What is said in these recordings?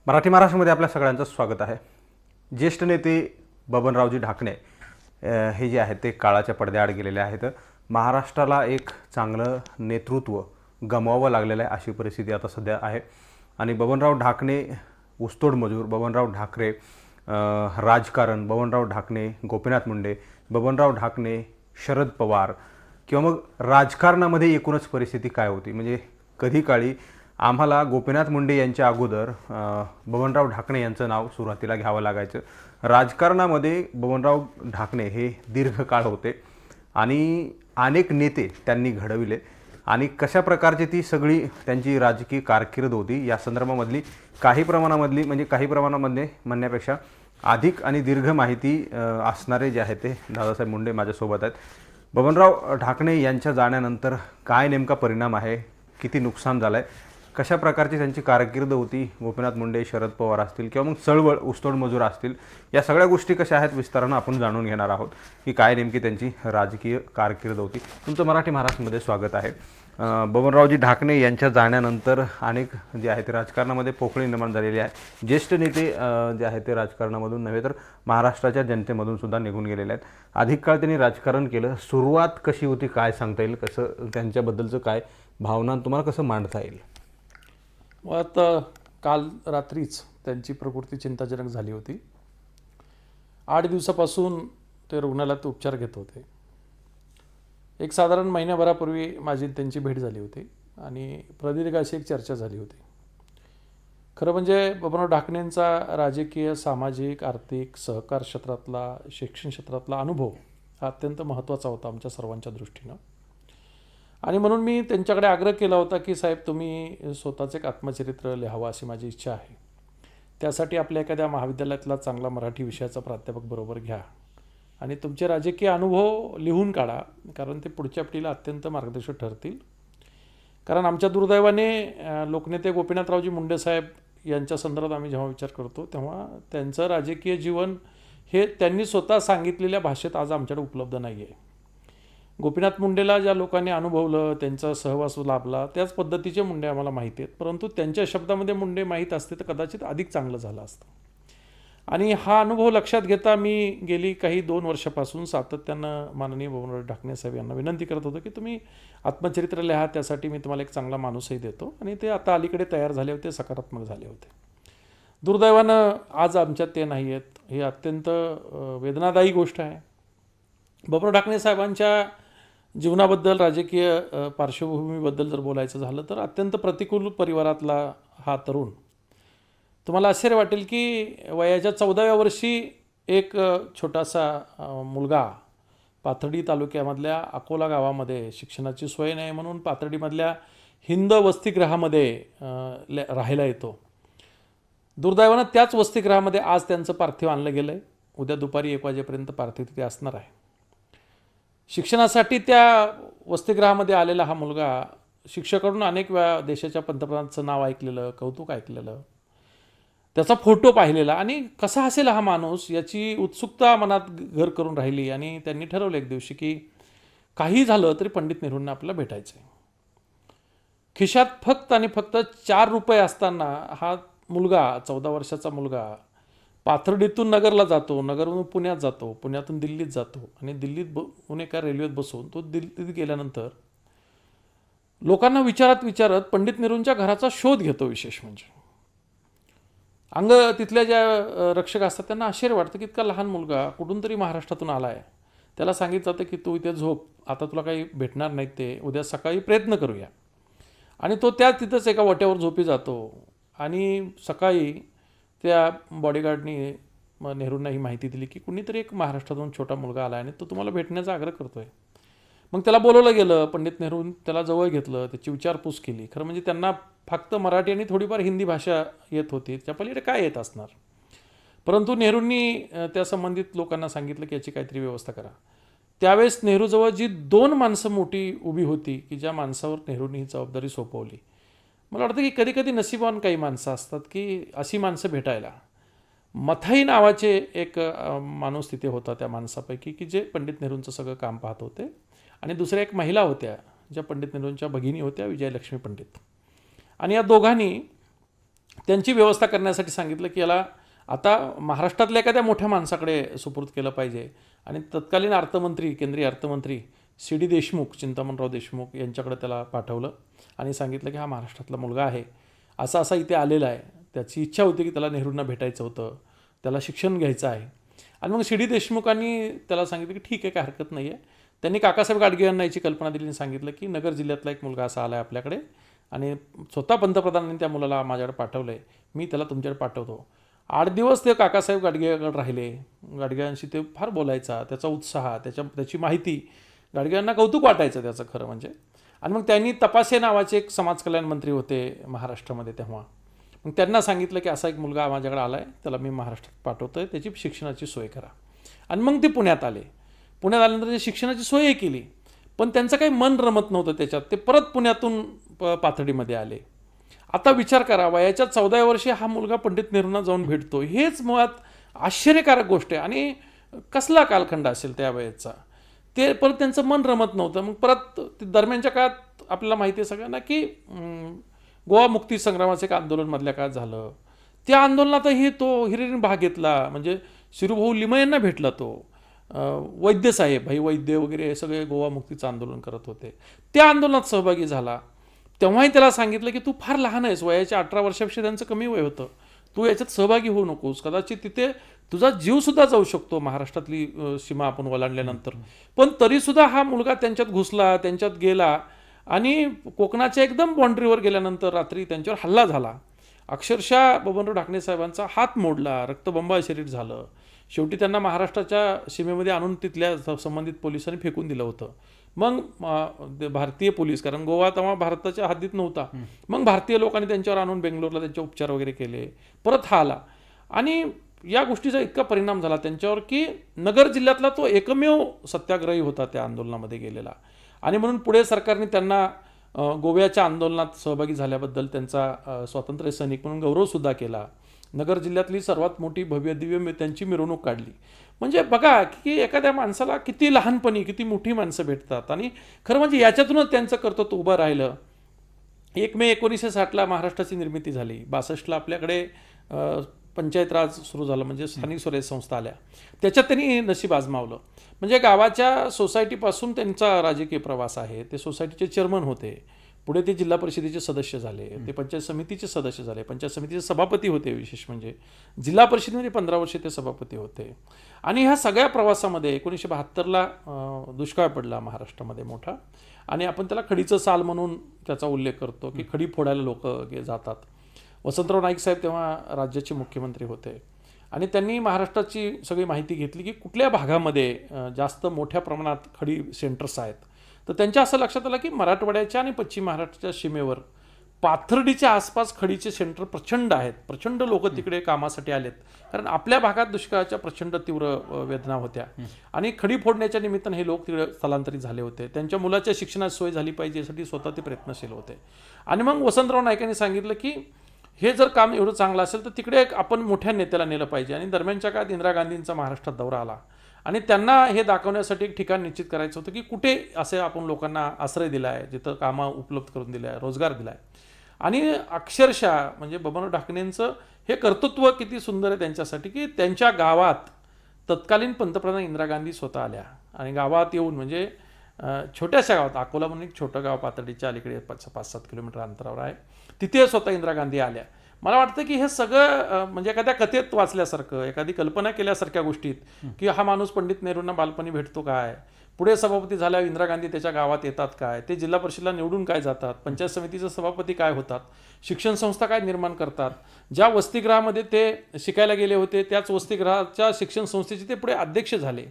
मराठी महाराष्ट्रामध्ये आपल्या सगळ्यांचं स्वागत आहे. ज्येष्ठ नेते बबनरावजी ढाकणे हे जे आहेत ते काळाच्या पडद्याआड गेलेले आहेत. महाराष्ट्राला एक चांगलं नेतृत्व गमवावं लागलेलं आहे अशी परिस्थिती आता सध्या आहे. आणि बबनराव ढाकणे ऊसतोड मजूर, बबनराव ढाकरे राजकारण, बबनराव ढाकणे गोपीनाथ मुंडे, बबनराव ढाकणे शरद पवार किंवा मग राजकारणामध्ये एकूणच परिस्थिती काय होती. म्हणजे कधी काळी आम्हाला गोपीनाथ मुंडे यांच्या अगोदर बबनराव ढाकणे यांचं नाव सुरुवातीला घ्यावं लागायचं. राजकारणामध्ये बबनराव ढाकणे हे दीर्घकाळ होते आणि अनेक नेते त्यांनी घडविले आणि कशा प्रकारची ती सगळी त्यांची राजकीय कारकीर्द होती या संदर्भामधली काही प्रमाणामध्ये म्हणण्यापेक्षा अधिक आणि दीर्घ माहिती असणारे जे आहेत ते दादासाहेब मुंडे माझ्यासोबत आहेत. बबनराव ढाकणे यांच्या जाण्यानंतर काय नेमका परिणाम आहे, किती नुकसान झालं आहे, कशा प्रकारची त्यांची कारकीर्द होती, गोपीनाथ मुंडे, शरद पवार असतील किंवा मग चळवळ ऊसतोड मजूर असतील, या सगळ्या गोष्टी कशा आहेत विस्तारानं आपण जाणून घेणार आहोत की काय नेमकी त्यांची राजकीय कारकीर्द होती. तुमचं मराठी महाराष्ट्रामध्ये स्वागत आहे. बबनरावजी ढाकणे यांच्या जाण्यानंतर अनेक जे आहे ते राजकारणामध्ये पोकळी निर्माण झालेली आहे. ज्येष्ठ नेते जे आहेत ते राजकारणामधून नव्हे तर महाराष्ट्राच्या जनतेमधून सुद्धा निघून गेलेले आहेत. अधिक काळ त्यांनी राजकारण केलं. सुरुवात कशी होती काय सांगता येईल, कसं त्यांच्याबद्दलचं काय भावना तुम्हाला कसं मांडता येईल? मुळात काल रात्रीच त्यांची प्रकृती चिंताजनक झाली होती. 8 दिवसापासून ते रुग्णालयात उपचार घेत होते. एक साधारण महिन्याभरापूर्वी माझी त्यांची भेट झाली होती आणि प्रदीर्घ अशी एक चर्चा झाली होती. खरं म्हणजे बबनराव ढाकणेंचा राजकीय, सामाजिक, आर्थिक, सहकार क्षेत्रातला, शिक्षण क्षेत्रातला अनुभव हा अत्यंत महत्त्वाचा होता आमच्या सर्वांच्या दृष्टीनं. आणि म्हणून मी त्यांच्याकडे आग्रह केला होता की साहेब, तुम्ही स्वतःचं एक आत्मचरित्र लिहावं अशी माझी इच्छा आहे. त्यासाठी आपल्या एखाद्या महाविद्यालयातला चांगला मराठी विषयाचा प्राध्यापक बरोबर घ्या आणि तुमचे राजकीय अनुभव लिहून काढा, कारण ते पुढच्या पिढीला अत्यंत मार्गदर्शक ठरतील. कारण आमच्या दुर्दैवाने लोकनेते गोपीनाथरावजी मुंडे साहेब यांच्या संदर्भात आम्ही जेव्हा विचार करतो तेव्हा त्यांचं राजकीय जीवन हे त्यांनी स्वतः सांगितलेल्या भाषेत आज आमच्याकडे उपलब्ध नाही आहे. गोपीनाथ मुंडेला ज्या लोकांनी अनुभवलं, त्यांचा सहवास लाभला, त्याच पद्धतीचे मुंडे आम्हाला माहिती आहेत. परंतु त्यांच्या शब्दामध्ये मुंडे माहीत असते तर कदाचित अधिक चांगलं झालं असतं. आणि हा अनुभव लक्षात घेता मी गेली काही 2 वर्षापासून सातत्यानं माननीय बबनराव ढाकणे साहेब यांना विनंती करत होतो की तुम्ही आत्मचरित्र लिहा, त्यासाठी मी तुम्हाला एक चांगला माणूसही देतो. आणि ते आता अलीकडे तयार झाले होते, सकारात्मक झाले होते. दुर्दैवानं आज आमच्यात ते नाही आहेत. ही अत्यंत वेदनादायी गोष्ट आहे. बबनराव ढाकणे साहेबांच्या जीवनाबद्दल, राजकीय पार्श्वभूमीबद्दल जर बोलायचं झालं तर अत्यंत प्रतिकूल परिवारातला हा तरुण. तुम्हाला आश्चर्य वाटेल की वयाच्या 14व्या वर्षी एक छोटासा मुलगा पाथर्डी तालुक्यामधल्या अकोला गावामध्ये शिक्षणाची सोय नाही म्हणून पाथर्डीमधल्या हिंद वसतिगृहामध्ये राहायला येतो. दुर्दैवानं त्याच वसतिगृहामध्ये आज त्यांचं पार्थिव आणलं गेलं आहे. उद्या दुपारी 1 वाजेपर्यंत पार्थिव तिथे असणार आहे. शिक्षणासाठी त्या वसतिगृहामध्ये आलेला हा मुलगा शिक्षकाकडून अनेक वेळा देशाच्या पंतप्रधानांचं नाव ऐकलेलं, कौतुक ऐकलेलं, त्याचा फोटो पाहिलेला आणि कसा असेल हा माणूस याची उत्सुकता मनात घर करून राहिली. आणि त्यांनी ठरवलं एक दिवशी की काही झालं तरी पंडित नेहरूंना आपल्याला भेटायचं आहे. खिशात फक्त आणि फक्त 4 रुपये असताना हा मुलगा, 14 वर्षाचा मुलगा, पाथर्डीतून नगरला जातो, नगरमधून पुण्यात जातो, पुण्यातून दिल्लीत जातो आणि दिल्लीत एका रेल्वेत बसून तो दिल्लीत गेल्यानंतर लोकांना विचारत पंडित नेहरूंच्या घराचा शोध घेतो. विशेष म्हणजे तिथल्या ज्या रक्षक असतात त्यांना आश्चर्य वाटतं की इतका लहान मुलगा कुठून तरी महाराष्ट्रातून आला आहे. त्याला सांगितलं जातं की तू इथे झोप, आता तुला काही भेटणार नाहीत, ते उद्या सकाळी प्रयत्न करूया. आणि तो तिथंच एका वाट्यावर झोपी जातो. आणि सकाळी त्या बॉडीगार्डनी नेहरूंना ही माहिती दिली की कुणीतरी एक महाराष्ट्रातून छोटा मुलगा आला आणि तो तुम्हाला भेटण्याचा आग्रह करतो आहे. मग त्याला बोलवलं गेलं. पंडित नेहरू त्याला जवळ घेतलं, त्याची विचारपूस केली. खरं म्हणजे त्यांना फक्त मराठी आणि थोडीफार हिंदी भाषा येत होती, त्या पलीकडे काय येत असणार. परंतु नेहरूंनी त्या संबंधित लोकांना सांगितलं की याची काहीतरी व्यवस्था करा. त्यावेळेस नेहरूजवळ जी 2 माणसं मोठी उभी होती की ज्या माणसावर नेहरूंनी ही जबाबदारी सोपवली. मला वाटतं की कधी कधी नशिबान काही माणसं असतात की अशी माणसं भेटायला. मथाई नावाचे एक माणूस तिथे होता त्या माणसापैकी की जे पंडित नेहरूंचं सगळं काम पाहत होते. आणि दुसऱ्या एक महिला होत्या ज्या पंडित नेहरूंच्या भगिनी होत्या, विजयलक्ष्मी पंडित. आणि या दोघांनी त्यांची व्यवस्था करण्यासाठी सांगितलं की याला आता महाराष्ट्रातल्या एखाद्या मोठ्या माणसाकडे सुपूर्द केलं पाहिजे. आणि तत्कालीन अर्थमंत्री, केंद्रीय अर्थमंत्री सी.डी. देशमुख, चिंतामणराव देशमुख यांच्याकडे त्याला पाठवलं आणि सांगितलं की हा महाराष्ट्रातला मुलगा आहे, असा असा इथे आलेला आहे, त्याची इच्छा होती की त्याला नेहरूंना भेटायचं होतं, त्याला शिक्षण घ्यायचं आहे. आणि मग सी.डी. देशमुखांनी त्याला सांगितलं की ठीक आहे, काय हरकत नाही आहे. त्यांनी काकासाहेब गाडगे यांना याची कल्पना दिली आणि सांगितलं की नगर जिल्ह्यातला एक मुलगा असा आला आहे आपल्याकडे आणि स्वतः पंतप्रधानांनी त्या मुलाला माझ्याकडे पाठवलं आहे, मी त्याला तुमच्याकडे पाठवतो. 8 दिवस ते काकासाहेब गाडगेकडे राहिले. गाडगेंशी ते फार बोलायचा, त्याचा उत्साह, त्याची माहिती गाडगेंना कौतुक वाटायचं त्याचं खरं म्हणजे. आणि मग त्यांनी तपासे नावाचे एक समाज कल्याण मंत्री होते महाराष्ट्रामध्ये तेव्हा. मग त्यांना सांगितलं की असा एक मुलगा माझ्याकडे आला आहे, त्याला मी महाराष्ट्रात पाठवतो आहे, त्याची शिक्षणाची सोय करा. आणि मग ते पुण्यात आले. पुण्यात आल्यानंतर ते शिक्षणाची सोयही केली, पण त्यांचं काही मन रमत नव्हतं त्याच्यात. ते परत पुण्यातून पाथर्डीमध्ये आले. आता विचार करा, वयाच्या 14व्या वर्षी हा मुलगा पंडित नेहरूंना जाऊन भेटतो, हेच मुळात आश्चर्यकारक गोष्ट आहे. आणि कसला कालखंड असेल त्या वयाचा, ते परत त्यांचं मन रमत नव्हतं. मग परत दरम्यानच्या काळात आपल्याला माहिती आहे सगळ्यांना की गोवा मुक्ती संग्रामाचं एक आंदोलन मधल्या काळात झालं. त्या आंदोलनातही तो हिरिरीने भाग घेतला. म्हणजे शिरूभाऊ लिमये यांना भेटला तो, वैद्य साहेब, भाई वैद्य वगैरे हे सगळे गोवा मुक्तीचं आंदोलन करत होते, त्या आंदोलनात सहभागी झाला. तेव्हाही त्याला सांगितलं की तू फार लहान आहेस, वयाच्या 18 वर्षापेक्षा त्यांचं कमी वय होतं, तू याच्यात सहभागी होऊ नकोस, कदाचित तिथे तुझा जीवसुद्धा जाऊ शकतो महाराष्ट्रातली सीमा आपण ओलांडल्यानंतर. पण तरीसुद्धा हा मुलगा त्यांच्यात घुसला, त्यांच्यात गेला आणि कोकणाच्या एकदम बाँड्रीवर गेल्यानंतर रात्री त्यांच्यावर हल्ला झाला. अक्षरशः बबनराव ढाकणे साहेबांचा हात मोडला, रक्तबंबाळ शरीर झालं. शेवटी त्यांना महाराष्ट्राच्या सीमेमध्ये आणून तिथल्या संबंधित पोलिसांनी फेकून दिलं होतं. मग भारतीय पोलीस, कारण गोवा तेव्हा भारताच्या हद्दीत नव्हता, मग भारतीय लोकांनी त्यांच्यावर आणून बेंगलोरला त्यांचे उपचार वगैरे केले. परत हा आला आणि या गोष्टीचा इतका परिणाम झाला त्यांच्यावर की नगर जिल्ह्यातला तो एकमेव सत्याग्रही होता त्या आंदोलनामध्ये गेलेला. आणि म्हणून पुढे सरकारने त्यांना गोव्याच्या आंदोलनात सहभागी झाल्याबद्दल त्यांचा स्वातंत्र्य सैनिक म्हणून गौरवसुद्धा केला. नगर जिल्ह्यातली सर्वात मोठी भव्य दिव्य त्यांची मिरवणूक काढली. म्हणजे बघा की एखाद्या माणसाला किती लहानपणी किती मोठी माणसं भेटतात. आणि खरं म्हणजे याच्यातूनच त्यांचं कर्तृत्व उभं राहिलं. 1 मे 1960ला महाराष्ट्राची निर्मिती झाली. 62ला आपल्याकडे पंचायत राज सुरू झालं, म्हणजे स्थानिक स्वराज्य संस्था आल्या. त्याच्यात त्यांनी नशीब आजमावलं. म्हणजे गावाच्या सोसायटीपासून त्यांचा राजकीय प्रवास आहे. ते सोसायटीचे चेअरमन होते, पुढे ते जिल्हा परिषदेचे सदस्य झाले, ते पंचायत समितीचे सदस्य झाले, पंचायत समितीचे सभापती होते. विशेष म्हणजे जिल्हा परिषदेमध्ये 15 वर्षे ते सभापती होते. आणि ह्या सगळ्या प्रवासामध्ये 1972ला दुष्काळ पडला महाराष्ट्रामध्ये मोठा, आणि आपण त्याला खडीचं साल म्हणून त्याचा उल्लेख करतो की खडी फोडायला लोक जातात. वसंतराव नाईक साहेब तेव्हा राज्याचे मुख्यमंत्री होते आणि त्यांनी महाराष्ट्राची सगळी माहिती घेतली की कुठल्या भागामध्ये जास्त मोठ्या प्रमाणात खडी सेंटर्स आहेत. तर त्यांच्या असं लक्षात आलं की मराठवाड्याच्या आणि पश्चिम महाराष्ट्राच्या सीमेवर पाथर्डीच्या आसपास खडीचे सेंटर प्रचंड आहेत. प्रचंड लोक तिकडे कामासाठी आलेत, कारण आपल्या भागात दुष्काळाच्या प्रचंड तीव्र वेदना होत्या आणि खडी फोडण्याच्या निमित्तानं हे लोक तिकडे स्थलांतरित झाले होते. त्यांच्या मुलाच्या शिक्षणाची सोय झाली पाहिजे यासाठी स्वतः ते प्रयत्नशील होते. आणि मग वसंतराव नाईकांनी सांगितलं की हे जर काम एवढं चांगलं असेल तर तिकडे आपण मोठ्या नेत्याला नेलं पाहिजे. आणि दरम्यानच्या काळात इंदिरा गांधींचा महाराष्ट्रात दौरा आला आणि त्यांना हे दाखवण्यासाठी एक ठिकाण निश्चित करायचं होतं की कुठे असे आपण लोकांना आश्रय दिला आहे, जिथं कामं उपलब्ध करून दिलं आहे, रोजगार दिला आहे. आणि अक्षरशः म्हणजे बबनराव ढाकणेंचं हे कर्तृत्व किती सुंदर आहे त्यांच्यासाठी की त्यांच्या गावात तत्कालीन पंतप्रधान इंदिरा गांधी स्वतः आल्या आणि गावात येऊन, म्हणजे छोट्याशा गावात, अकोला म्हणून एक छोटं गाव पाथर्डीच्या अलीकडे 5-7 किलोमीटर अंतरावर आहे, तिथे स्वतः इंदिरा गांधी आल्या. मला वाटतं की हे सगळं म्हणजे एखाद्या कथेत वाचल्यासारखं, एखादी कल्पना केल्यासारख्या गोष्टीत की हा माणूस पंडित नेहरूंना बालपणी भेटतो काय, पुढे सभापती झाल्यावर इंदिरा गांधी त्याच्या गावात येतात काय, ते जिल्हा परिषदेला निवडून काय जातात, पंचायत समितीचे सभापती काय होतात, शिक्षण संस्था काय निर्माण करतात, ज्या वसतिगृहामध्ये ते शिकायला गेले होते त्याच वसतिगृहाच्या शिक्षण संस्थेचे ते पुढे अध्यक्ष झाले.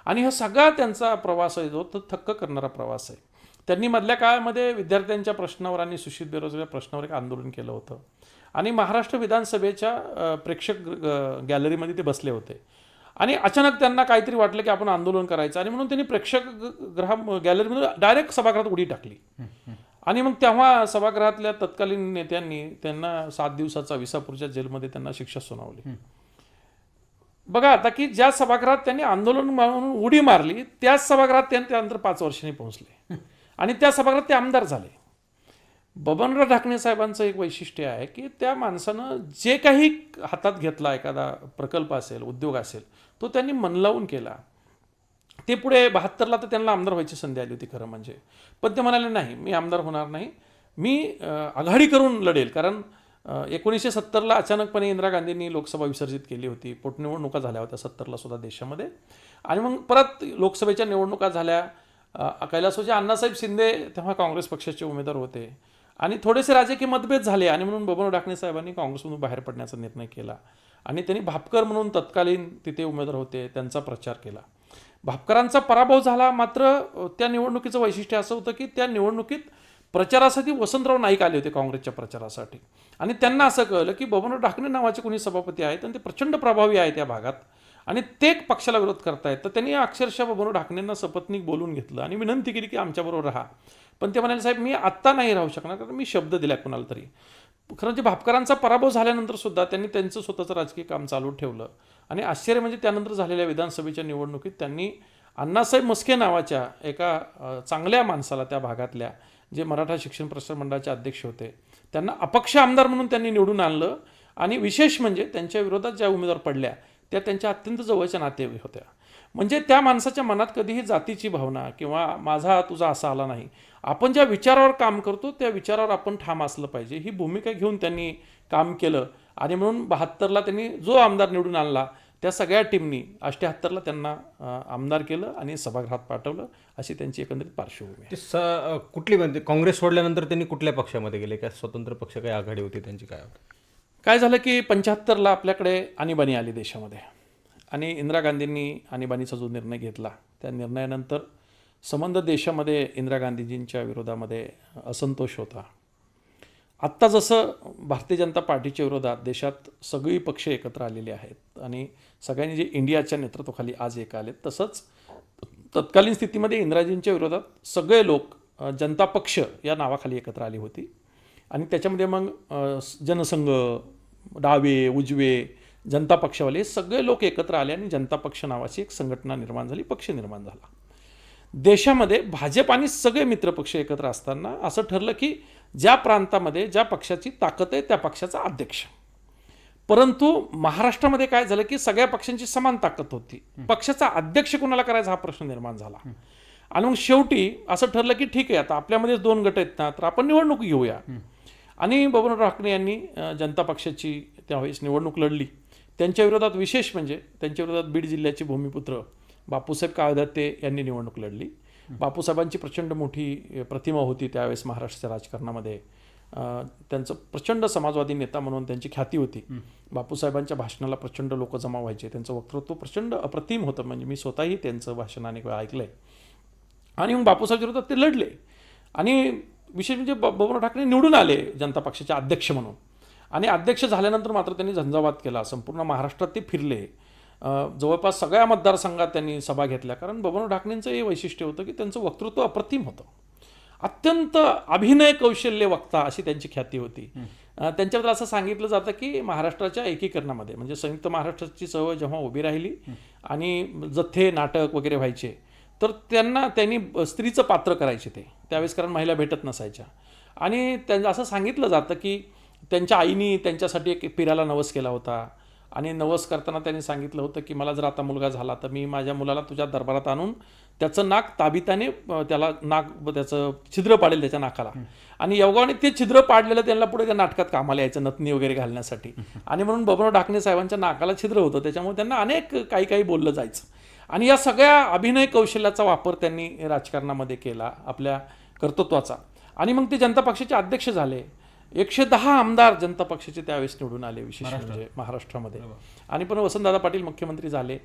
आणि हा सगळा त्यांचा प्रवास आहे जो तो थक्क करणारा प्रवास आहे. त्यांनी मधल्या काळामध्ये विद्यार्थ्यांच्या प्रश्नावर आणि सुशिक्षित बेरोजगार प्रश्नावर एक आंदोलन केलं होतं आणि महाराष्ट्र विधानसभेच्या प्रेक्षक गॅलरीमध्ये ते बसले होते आणि अचानक त्यांना काहीतरी वाटलं की आपण आंदोलन करायचं आणि म्हणून त्यांनी प्रेक्षक गॅलरीमध्ये डायरेक्ट सभागृहात उडी टाकली. आणि मग तेव्हा सभागृहातल्या तत्कालीन नेत्यांनी त्यांना 7 दिवसाचा विसापूरच्या जेलमध्ये त्यांना शिक्षा सुनावली. बघा आता की ज्या सभागृहात त्यांनी आंदोलन म्हणून उडी मारली त्याच सभागृहात त्यांनी त्यानंतर 5 वर्षांनी पोहोचले आणि त्या सभागृहात ते आमदार झाले. बबनराव ढाकणे साहेबांचं एक वैशिष्ट्य आहे की त्या माणसानं जे काही हातात घेतला, एखादा प्रकल्प असेल, उद्योग असेल, तो त्यांनी मन लावून केला. ते पुढे 72ला तर त्यांना आमदार व्हायची संधी आली होती खरं म्हणजे, पण ते म्हणाले नाही, मी आमदार होणार नाही, मी आघाडी करून लढेल. कारण 1970ला अचानकपणे इंदिरा गांधींनी लोकसभा विसर्जित केली होती, पोटनिवडणुका झाल्या होत्या 70ला सुद्धा देशामध्ये, आणि मग परत लोकसभेच्या निवडणुका झाल्या. कैलासवासी अण्णासाहेब शिंदे तेव्हा काँग्रेस पक्षाचे उमेदवार होते आणि थोडेसे राजकीय मतभेद झाले आणि म्हणून बबनराव ढाकणे साहेबांनी काँग्रेसमधून बाहेर पडण्याचा निर्णय केला आणि त्यांनी भापकर म्हणून तत्कालीन तिथे उमेदवार होते त्यांचा प्रचार केला. भापकरांचा पराभव झाला. मात्र त्या निवडणुकीचं वैशिष्ट्य असं होतं की त्या निवडणुकीत प्रचारासाठी वसंतराव नाईक आले होते काँग्रेसच्या प्रचारासाठी, आणि त्यांना असं कळलं की बबनराव ढाकणे नावाचे कोणी सभापती आहेत आणि ते प्रचंड प्रभावी आहेत त्या भागात आणि ते पक्षाला विरोध करतायत. तर त्यांनी अक्षरशः बबनराव ढाकणेंना सपत्नीक बोलून घेतलं आणि विनंती केली की आमच्याबरोबर राहा. पण ते म्हणाले, साहेब मी आत्ता नाही राहू शकणार कारण मी शब्द दिला कुणाला तरी. खरं म्हणजे भापकरांचा पराभव झाल्यानंतर सुद्धा त्यांनी त्यांचं स्वतःचं राजकीय काम चालू ठेवलं आणि आश्चर्य म्हणजे त्यानंतर झालेल्या विधानसभेच्या निवडणुकीत त्यांनी अण्णासाहेब मस्के नावाच्या एका चांगल्या माणसाला त्या भागातल्या, जे मराठा शिक्षण प्रसार मंडळाचे अध्यक्ष होते, त्यांना अपक्ष आमदार म्हणून त्यांनी निवडून आणलं. आणि विशेष म्हणजे त्यांच्या विरोधात ज्या उमेदवार पडल्या त्या त्यांच्या अत्यंत जवळच्या नातेवाईक होत्या. म्हणजे त्या माणसाच्या मनात कधीही जातीची भावना किंवा माझा तुझा असा आला नाही. आपण ज्या विचारावर काम करतो त्या विचारावर आपण ठाम असलं पाहिजे, ही भूमिका घेऊन त्यांनी काम केलं. आणि म्हणून 72ला त्यांनी जो आमदार निवडून आणला त्या सगळ्या टीमनी 78ला त्यांना आमदार केलं आणि सभागृहात पाठवलं. अशी त्यांची एकंदरीत पार्श्वभूमी आहे. ते कुठली म्हणजे काँग्रेस सोडल्यानंतर त्यांनी कुठल्या पक्षामध्ये गेले? काय स्वतंत्र पक्ष, काही आघाडी होती त्यांची, काय होती? काय झालं की 75ला आपल्याकडे आणीबाणी आली देशामध्ये आणि इंदिरा गांधींनी आणीबाणीचा जो निर्णय घेतला त्या निर्णयानंतर संबंध देशामध्ये इंदिरा गांधीजींच्या विरोधामध्ये असंतोष होता. आत्ता जसं भारतीय जनता पार्टीच्या विरोधात देशात सगळी पक्ष एकत्र आलेली आहेत आणि सगळ्यांनी जे इंडियाच्या नेतृत्वाखाली आज एक आले, तसंच तत्कालीन स्थितीमध्ये इंदिराजींच्या विरोधात सगळे लोक जनता पक्ष या नावाखाली एकत्र आली होती. आणि त्याच्यामध्ये मग जनसंघ, डावे, उजवे, जनता पक्षवाले हे सगळे लोक एकत्र आले आणि जनता पक्ष नावाची एक संघटना निर्माण झाली, पक्ष निर्माण झाला. देशामध्ये भाजप आणि सगळे मित्रपक्ष एकत्र असताना असं ठरलं की ज्या प्रांतामध्ये ज्या पक्षाची ताकद आहे त्या पक्षाचा अध्यक्ष. परंतु महाराष्ट्रामध्ये काय झालं की सगळ्या पक्षांची समान ताकद होती, पक्षाचा अध्यक्ष कोणाला करायचा हा प्रश्न निर्माण झाला. आणि मग शेवटी असं ठरलं की ठीक आहे, आता आपल्यामध्ये 2 गट आहेत ना, तर आपण निवडणूक घेऊया. आणि बबनराव ढाकणे यांनी जनता पक्षाची त्यावेळेस निवडणूक लढली. त्यांच्या विरोधात विशेष म्हणजे त्यांच्या विरोधात बीड जिल्ह्याचे भूमिपुत्र बापूसाहेब काळदत्ते यांनी निवडणूक लढली. बापूसाहेबांची प्रचंड मोठी प्रतिमा होती त्यावेळेस महाराष्ट्राच्या राजकारणामध्ये. त्यांचं प्रचंड समाजवादी नेता म्हणून त्यांची ख्याती होती. बापूसाहेबांच्या भाषणाला प्रचंड लोक जमा व्हायचे. त्यांचं वक्तृत्व प्रचंड अप्रतिम होतं, म्हणजे मी स्वतःही त्यांचं भाषण अनेक वेळा ऐकलंय. आणि मग बापूसाहेब विरोधात ते लढले आणि विशेष म्हणजे बबनराव ढाकणे निवडून आले जनता पक्षाचे अध्यक्ष म्हणून. आणि अध्यक्ष झाल्यानंतर मात्र त्यांनी झंझावात केला, संपूर्ण महाराष्ट्रात ते फिरले, जवळपास सगळ्या मतदारसंघात त्यांनी सभा घेतल्या. कारण बबनराव ढाकणेंचं हे वैशिष्ट्य होतं की त्यांचं वक्तृत्व अप्रतिम होतं, अत्यंत अभिनय कौशल्य वक्ता अशी त्यांची ख्याती होती. त्यांच्याबद्दल असं सांगितलं जातं की महाराष्ट्राच्या एकीकरणामध्ये म्हणजे संयुक्त महाराष्ट्राची चळवळ जेव्हा उभी राहिली आणि जथ्थे नाटक वगैरे व्हायचे तर त्यांनी स्त्रीचं पात्र करायचे ते त्यावेळेस, कारण महिला भेटत नसायच्या. आणि त्यांचं असं सांगितलं जातं की त्यांच्या आईनी त्यांच्यासाठी एक पिराला नवस केला होता आणि नवस करताना त्यांनी सांगितलं होतं की मला जर आता मुलगा झाला तर मी माझ्या मुलाला तुझ्या दरबारात आणून त्याचं नाक ताबिताने त्याला त्याचं छिद्र पाडेल त्याच्या नाकाला. आणि योगाने ते छिद्र पाडलेलं त्यांना पुढे त्या नाटकात कामाला यायचं नथनी वगैरे घालण्यासाठी. आणि म्हणून बबनराव ढाकणे साहेबांच्या नाकाला छिद्र होतं, त्याच्यामुळे त्यांना अनेक काही बोललं जायचं. आणि या सगळ्या अभिनय कौशल्याचा वापर त्यांनी राजकारणामध्ये केला आपल्या कर्तृत्वाचा. आणि मग ते जनता पक्षाचे अध्यक्ष झाले. 110 आमदार जनता पक्षाचे त्यावेळेस निवडून आले, विशेष म्हणजे महाराष्ट्रामध्ये. आणि पण वसंतदादा पाटील मुख्यमंत्री झाले.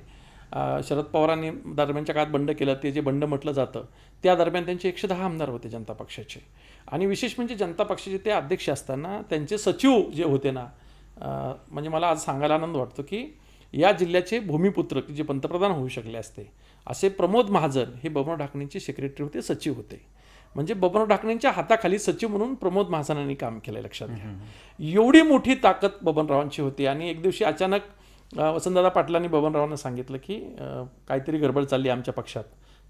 शरद पवारांनी दरम्यानच्या काळात बंड केलं, ते जे बंड म्हटलं जातं त्या दरम्यान त्यांचे 110 आमदार होते जनता पक्षाचे. आणि विशेष म्हणजे जनता पक्षाचे ते अध्यक्ष असताना त्यांचे सचिव जे होते ना, म्हणजे मला आज सांगायला आनंद वाटतो की या जिल्ह्याचे भूमिपुत्र जे पंतप्रधान होऊ शकले असते असे प्रमोद महाजन हे बबनराव ढाकणेंचे सेक्रेटरी होते, सचिव होते. म्हणजे बबनराव ढाकणेंच्या हाताखाली सचिव म्हणून प्रमोद महाजनांनी काम केलं, लक्षात घ्या. एवढी मोठी ताकद बबनरावांची होती. आणि एक दिवशी अचानक वसंतदादा पाटलांनी बबनरावांना सांगितलं की काहीतरी गडबड चालली आमच्या पक्षात,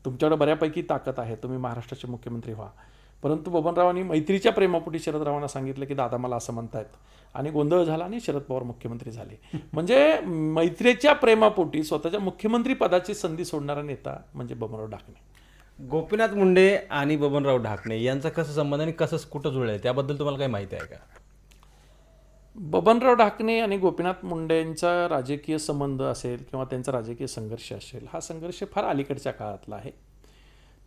तुमच्याकडे बऱ्यापैकी ताकद आहे, तुम्ही महाराष्ट्राचे मुख्यमंत्री व्हा. परंतु बबनरावांनी मैत्रीच्या प्रेमापोटी शरदरावांना सांगितलं की दादा मला असं म्हणतायत आणि गोंधळ झाला आणि शरद पवार मुख्यमंत्री झाले. म्हणजे मैत्रीच्या प्रेमापोटी स्वतःच्या मुख्यमंत्री पदाची संधी सोडणारा नेता म्हणजे बबनराव ढाकणे. गोपीनाथ मुंडे आणि बबनराव ढाकणे यांचा कसं संबंध आणि कसं कुठं जुळलं आहे त्याबद्दल तुम्हाला काही माहिती आहे का? बबनराव ढाकणे आणि गोपीनाथ मुंडेंचा राजकीय संबंध असेल किंवा त्यांचा राजकीय संघर्ष असेल, हा संघर्ष फार अलीकडच्या काळातला आहे.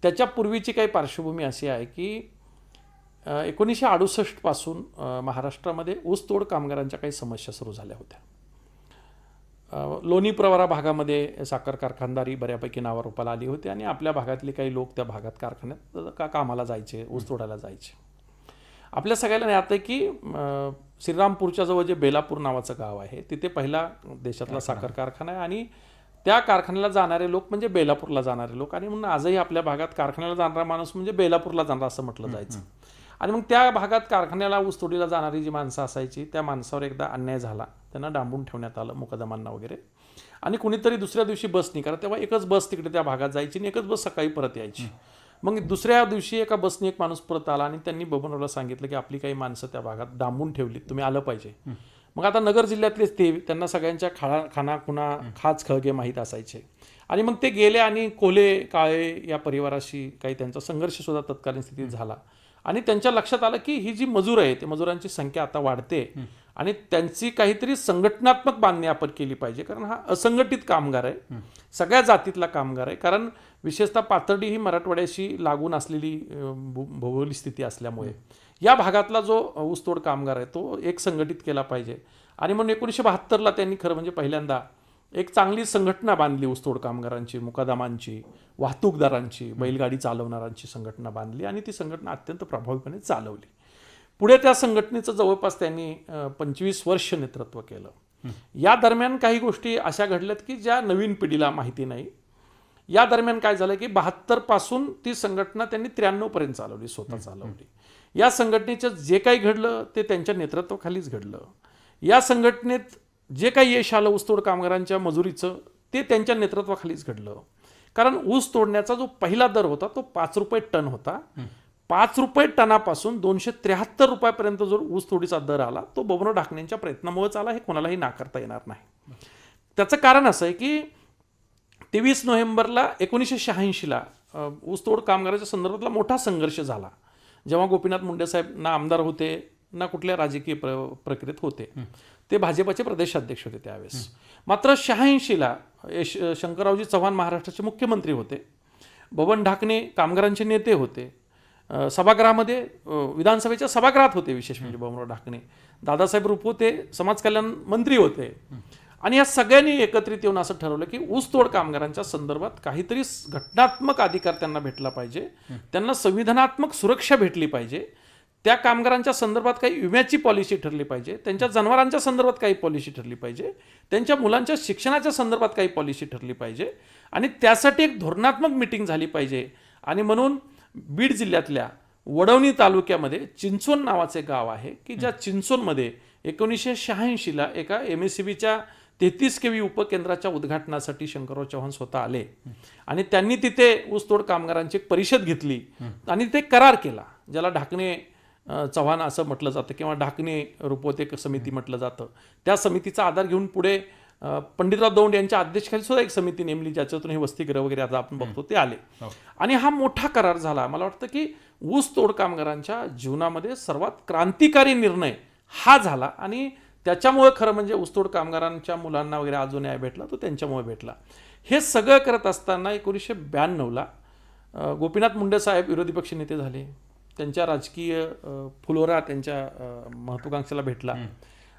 त्याच्या पूर्वीची काही पार्श्वभूमी अशी आहे की 1968 पासून महाराष्ट्रामध्ये ऊसतोड कामगारांच्या काही समस्या सुरू झाल्या होत्या. लोणी प्रवरा भागामध्ये साखर कारखानदारी बऱ्यापैकी नावारूपाला आली होती आणि आपल्या भागातले काही लोक त्या भागात कारखान्यात कामाला जायचे, ऊस तोडायला जायचे. आपल्या सगळ्याला ज्ञात आहे की श्रीरामपूरच्या जवळ जे बेलापूर नावाचं गाव आहे तिथे पहिला देशातला साखर कारखाना आहे आणि त्या कारखान्याला जाणारे लोक म्हणजे बेलापूरला जाणारे लोक आणि म्हणून आजही आपल्या भागात कारखान्याला जाणारा माणूस म्हणजे बेलापूरला जाणारा असं म्हटलं जायचं. आणि मग त्या भागात कारखान्याला ऊसतोडीला जाणारी जी माणसं असायची त्या माणसावर एकदा अन्याय झाला, त्यांना डांबून ठेवण्यात आलं मुकदमांना वगैरे. आणि कुणीतरी दुसऱ्या दिवशी बस निघाला, तेव्हा एकच बस तिकडे त्या भागात जायची आणि एकच बस सकाळी परत यायची. मग दुसऱ्या दिवशी एका बसने एक माणूस परत आला आणि त्यांनी बबनरावला सांगितलं की आपली काही माणसं त्या भागात डांबून ठेवली, तुम्ही आलं पाहिजे. मग आता नगर जिल्ह्यातलेच ते, त्यांना सगळ्यांच्या खानाखुणा खाच खळगे माहीत असायचे आणि मग ते गेले आणि कोले काळे या परिवाराशी काही त्यांचा संघर्ष सुद्धा तत्कालीन स्थितीत झाला. आणि त्यांच्या लक्षात आलं की ही जी मजूर आहे ते मजुरांची संख्या आता वाढते आणि त्यांची काहीतरी संघटनात्मक बांधणी आपण केली पाहिजे, कारण हा असंघटित कामगार आहे, सगळ्या जातीतला कामगार आहे. कारण विशेषतः पाथर्डी ही मराठवाड्याशी लागून असलेली भौगोलिक स्थिती असल्यामुळे या भागातला जो ऊसतोड कामगार आहे तो एक संघटित केला पाहिजे. आणि म्हणून 1972ला त्यांनी खरं म्हणजे पहिल्यांदा एक चांगली संघटना बांधली ऊसतोड कामगारांची, मुकादमांची, वाहतूकदारांची, बैलगाडी चालवणाऱ्यांची संघटना बांधली आणि ती संघटना अत्यंत प्रभावीपणे चालवली. पुढे त्या संघटनेचं जवळपास त्यांनी 25 वर्ष नेतृत्व केलं. या दरम्यान काही गोष्टी अशा घडल्यात की ज्या नवीन पिढीला माहिती नाही. या दरम्यान काय झालं की 72 पासून ती संघटना त्यांनी 93 पर्यंत चालवली, स्वतः चालवली. या संघटनेचं जे काही घडलं ते त्यांच्या नेतृत्वाखालीच घडलं. या संघटनेत जे काही यश आलं ऊसतोड कामगारांच्या मजुरीचं ते त्यांच्या नेतृत्वाखालीच घडलं. कारण ऊस तोडण्याचा जो पहिला दर होता तो 5 रुपये टन होता. 5 रुपये टनापासून 273 रुपयापर्यंत जो ऊस तोडीचा दर आला तो बबनराव ढाकणेंच्या प्रयत्नामुळेच आला, हे कोणालाही नाकारता येणार नाही. त्याचं कारण असं आहे की 23 नोव्हेंबरला 1986ला ऊसतोड कामगाराच्या संदर्भातला मोठा संघर्ष झाला, जेव्हा गोपीनाथ मुंडे साहेब ना आमदार होते ना कुठल्या राजकीय प्रक्रियेत होते. ते भाजपाचे प्रदेशाध्यक्ष होते त्यावेळेस. मात्र 86ला शंकररावजी चव्हाण महाराष्ट्राचे मुख्यमंत्री होते, बबन ढाकणे कामगारांचे नेते होते, सभागृहामध्ये विधानसभेच्या सभागृहात होते. विशेष म्हणजे बबनराव ढाकणे, दादासाहेब रुपवते समाज कल्याण मंत्री होते. आणि या सगळ्यांनी एकत्रित येऊन असं ठरवलं की ऊसतोड कामगारांच्या संदर्भात काहीतरी घटनात्मक अधिकार त्यांना भेटला पाहिजे, त्यांना संविधानात्मक सुरक्षा भेटली पाहिजे, त्या कामगारांच्या संदर्भात काही विम्याची पॉलिसी ठरली पाहिजे, त्यांच्या जनावरांच्या संदर्भात काही पॉलिसी ठरली पाहिजे, त्यांच्या मुलांच्या शिक्षणाच्या संदर्भात काही पॉलिसी ठरली पाहिजे आणि त्यासाठी एक धोरणात्मक मीटिंग झाली पाहिजे. आणि म्हणून बीड जिल्ह्यातल्या वडवणी तालुक्यामध्ये चिंचोन नावाचे गाव आहे की ज्या चिंचोनमध्ये 1986ला एका MSCBच्या 33 KV उपकेंद्राच्या उद्घाटनासाठी शंकरराव चव्हाण स्वतः आले आणि त्यांनी तिथे ऊसतोड कामगारांची एक परिषद घेतली आणि ते करार केला, ज्याला ढाकणे चव्हाण असं म्हटलं जातं किंवा ढाकणे रुपवते समिती म्हटलं जातं. त्या समितीचा आधार घेऊन पुढे पंडितराव दौंड यांच्या अध्यक्षतेखाली सुद्धा एक समिती नेमली, ज्याच्यातून हे वसतिगृह वगैरे आता आपण बघतो ते आले आणि हा मोठा करार झाला. मला वाटतं की ऊसतोड कामगारांच्या जीवनामध्ये सर्वात क्रांतिकारी निर्णय हा झाला आणि त्याच्यामुळे खरं म्हणजे ऊसतोड कामगारांच्या मुलांना वगैरे आज जो न्याय भेटला तो त्यांच्यामुळे भेटला. हे सगळं करत असताना 1992ला गोपीनाथ मुंडे साहेब विरोधी पक्ष नेते झाले. त्यांच्या राजकीय फुलोरा त्यांच्या महत्वाकांक्षेला भेटला.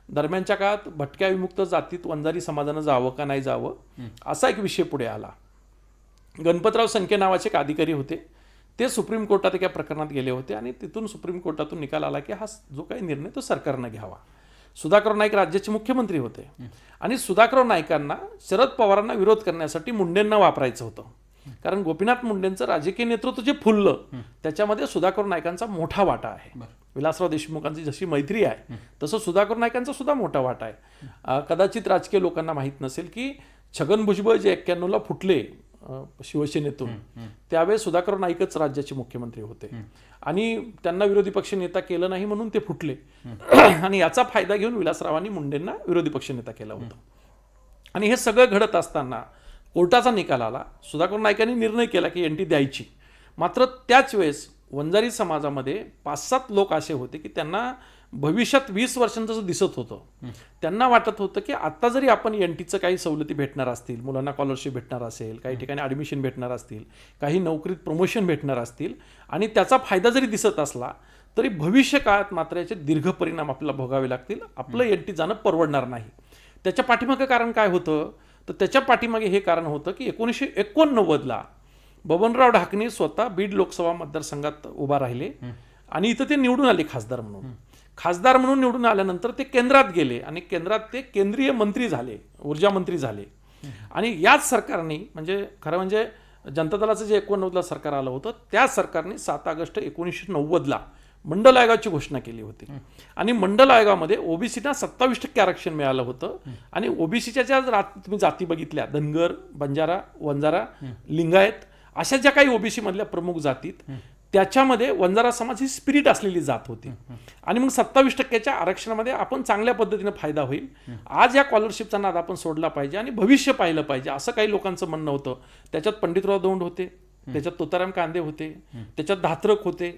दरम्यानच्या काळात भटक्या विमुक्त जातीत वंजारी समाजानं जावं का नाही जावं असा एक विषय पुढे आला. गणपतराव संके नावाचे एक अधिकारी होते, ते सुप्रीम कोर्टात एका प्रकरणात गेले होते आणि तिथून सुप्रीम कोर्टातून निकाल आला की हा जो काही निर्णय तो सरकारनं घ्यावा. सुधाकरराव नाईक राज्याचे मुख्यमंत्री होते आणि सुधाकरराव नाईकांना शरद पवारांना विरोध करण्यासाठी मुंडेंना वापरायचं होतं, कारण गोपीनाथ मुंडेंचं राजकीय नेतृत्व जे फुललं त्याच्यामध्ये सुधाकरराव नाईकांचा मोठा वाटा आहे. विलासराव देशमुखांची जशी मैत्री आहे तसं सुधाकरराव नाईकांचा सुद्धा मोठा वाटा आहे. कदाचित राजकीय लोकांना माहीत नसेल की छगन भुजबळ जे 91ला फुटले शिवसेनेतून, त्यावेळेस सुधाकर नाईकच राज्याचे मुख्यमंत्री होते आणि त्यांना विरोधी पक्ष नेता केलं नाही म्हणून ते फुटले आणि याचा फायदा घेऊन विलासरावांनी मुंडेंना विरोधी पक्ष नेता केला होता. आणि हे सगळं घडत असताना कोर्टाचा निकाल आला. सुधाकर नाईकांनी निर्णय केला की एनटी द्यायची. मात्र त्याच वेळेस वंजारी समाजामध्ये 5-7 लोक असे होते की त्यांना भविष्यात 20 वर्षांचं जसं दिसत होतं, त्यांना वाटत होतं की आता जरी आपण एनटीचं काही सवलती भेटणार असतील, मुलांना स्कॉलरशिप भेटणार असेल, काही ठिकाणी ॲडमिशन भेटणार असतील, काही नोकरीत प्रमोशन भेटणार असतील आणि त्याचा फायदा जरी दिसत असला तरी भविष्य काळात मात्र याचे दीर्घ परिणाम आपल्याला भोगावे लागतील, आपलं एनटी जाणं परवडणार नाही. त्याच्या पाठीमागं कारण काय होतं, तर त्याच्या पाठीमागे हे कारण होतं की 1989ला बबनराव ढाकणे स्वतः बीड लोकसभा मतदारसंघात उभा राहिले आणि इथं ते निवडून आले खासदार म्हणून. खासदार म्हणून निवडून आल्यानंतर ते केंद्रात गेले आणि केंद्रात ते केंद्रीय मंत्री झाले, ऊर्जा मंत्री झाले. आणि याच सरकारने म्हणजे खरं म्हणजे जनता दलाचं जे 89ला सरकार आलं होतं त्या सरकारने 7 ऑगस्ट 1990ला मंडल आयोगाची घोषणा केली होती आणि मंडल आयोगामध्ये ओबीसीना 27% आरक्षण मिळालं होतं आणि ओबीसीच्या ज्या तुम्ही जाती बघितल्या, धनगर, बंजारा, वंजारा, लिंगायत अशा ज्या काही ओबीसी मधल्या प्रमुख जातीत त्याच्यामध्ये वंजारा समाज ही स्पिरिट असलेली जात होती आणि मग 27%च्या आरक्षणामध्ये आपण चांगल्या पद्धतीने फायदा होईल. आज या स्कॉलरशिपचा नाद आपण सोडला पाहिजे आणि भविष्य पाहिलं पाहिजे असं काही लोकांचं म्हणणं होतं. त्याच्यात पंडितराव दौंड होते, त्याच्यात तोताराम कांदे होते, त्याच्यात धात्रक होते,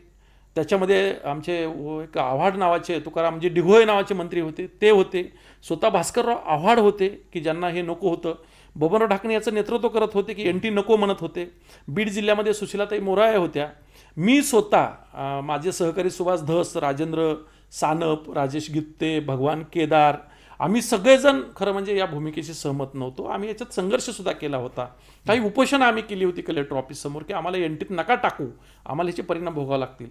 त्याच्यामध्ये आमचे एक आव्हाड नावाचे तुकाराम जे डिघोळे नावाचे मंत्री होते ते होते, स्वतः भास्करराव आव्हाड होते की ज्यांना हे नको होतं. बबनराव ढाकणे याचं नेतृत्व करत होते की एनटी नको म्हणत होते. बीड जिल्ह्यामध्ये सुशीलाताई मोराळे होत्या. मी स्वतः माझे सहकारी सुभाष धस, राजेंद्र सानप, राजेश गित्ते, भगवान केदार आम्ही सगळेजण खरं म्हणजे या भूमिकेशी सहमत नव्हतो. आम्ही याच्यात संघर्ष सुद्धा केला होता. काही उपोषणं आम्ही केली होती कलेक्टर ऑफिस समोर की आम्हाला एनटीत नका टाकू, आम्हाला ह्याचे परिणाम भोगावे लागतील.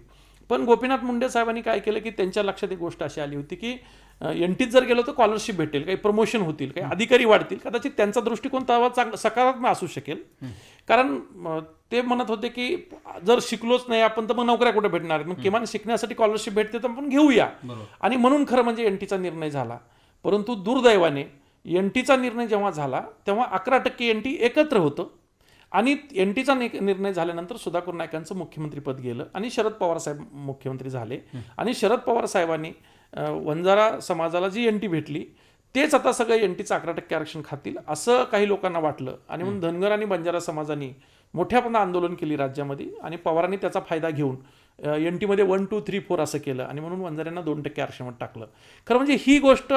पण गोपीनाथ मुंडे साहेबांनी काय केलं की त्यांच्या लक्षात एक गोष्ट अशी आली होती की एनटीत जर गेलो तर स्कॉलरशिप भेटेल, काही प्रमोशन होतील, काही अधिकारी वाढतील. कदाचित त्यांचा दृष्टिकोन तेव्हा चांगला सकारात्मक असू शकेल. कारण ते म्हणत होते की जर शिकलोच नाही आपण तर मग नोकऱ्या कुठे भेटणार आहेत, मग किमान शिकण्यासाठी स्कॉलरशिप भेटते तर आपण घेऊया. आणि म्हणून खरं म्हणजे एनटीचा निर्णय झाला. परंतु दुर्दैवाने एनटीचा निर्णय जेव्हा झाला तेव्हा 11% एनटी एकत्र होतं आणि एनटीचा निर्णय झाल्यानंतर सुधाकर नाईकांचं मुख्यमंत्रीपद गेलं आणि शरद पवार साहेब मुख्यमंत्री झाले. आणि शरद पवार साहेबांनी वंजारा समाजाला जी एनटी भेटली तेच आता सगळं एनटीचं 11% आरक्षण खातील असं काही लोकांना वाटलं आणि म्हणून धनगर आणि बंजारा समाजाने मोठ्या प्रमाणात आंदोलन केली राज्यामध्ये आणि पवारांनी त्याचा फायदा घेऊन एनटीमध्ये 1, 2, 3, 4 असं केलं आणि म्हणून वंजाऱ्यांना 2% आरक्षणात टाकलं. खरं म्हणजे ही गोष्ट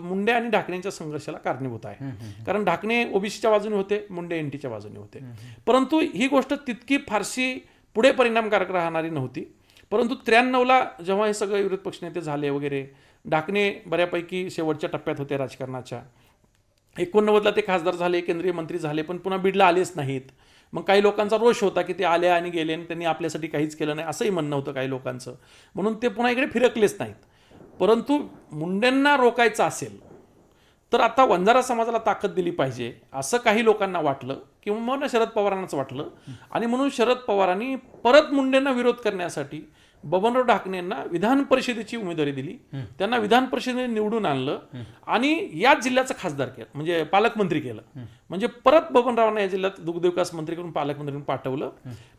मुंडे आणि ढाकणेंच्या संघर्षाला कारणीभूत आहे. कारण ढाकणे ओबीसीच्या बाजूने होते, मुंडे एनटीच्या बाजूने होते. परंतु ही गोष्ट तितकी फारशी पुढे परिणामकारक राहणारी नव्हती. परंतु 93ला जेव्हा हे सगळे विरोधी पक्षनेते झाले वगैरे, ढाकणे बऱ्यापैकी शेवटच्या टप्प्यात होते राजकारणाच्या. 89ला ते खासदार झाले, केंद्रीय मंत्री झाले, पण पुन्हा बीडला आलेच नाहीत. मग काही लोकांचा रोष होता की ते आले आणि गेले आणि त्यांनी आपल्यासाठी काहीच केलं नाही असंही म्हणणं होतं काही लोकांचं, म्हणून ते पुन्हा इकडे फिरकलेच नाहीत. परंतु मुंडेंना रोखायचं असेल तर आता वंजारा समाजाला ताकद दिली पाहिजे असं काही लोकांना वाटलं किंवा मग शरद पवारांनाच वाटलं आणि म्हणून शरद पवारांनी परत मुंडेंना विरोध करण्यासाठी बबनराव ढाकणेंना विधान परिषदेची उमेदवारी दिली. त्यांना विधान परिषदेने निवडून आणलं आणि याच जिल्ह्याचं खासदार केलं, म्हणजे पालकमंत्री केलं. म्हणजे परत बबनरावांना या जिल्ह्यात दुग्ध विकास मंत्री करून पालकमंत्री पाठवलं.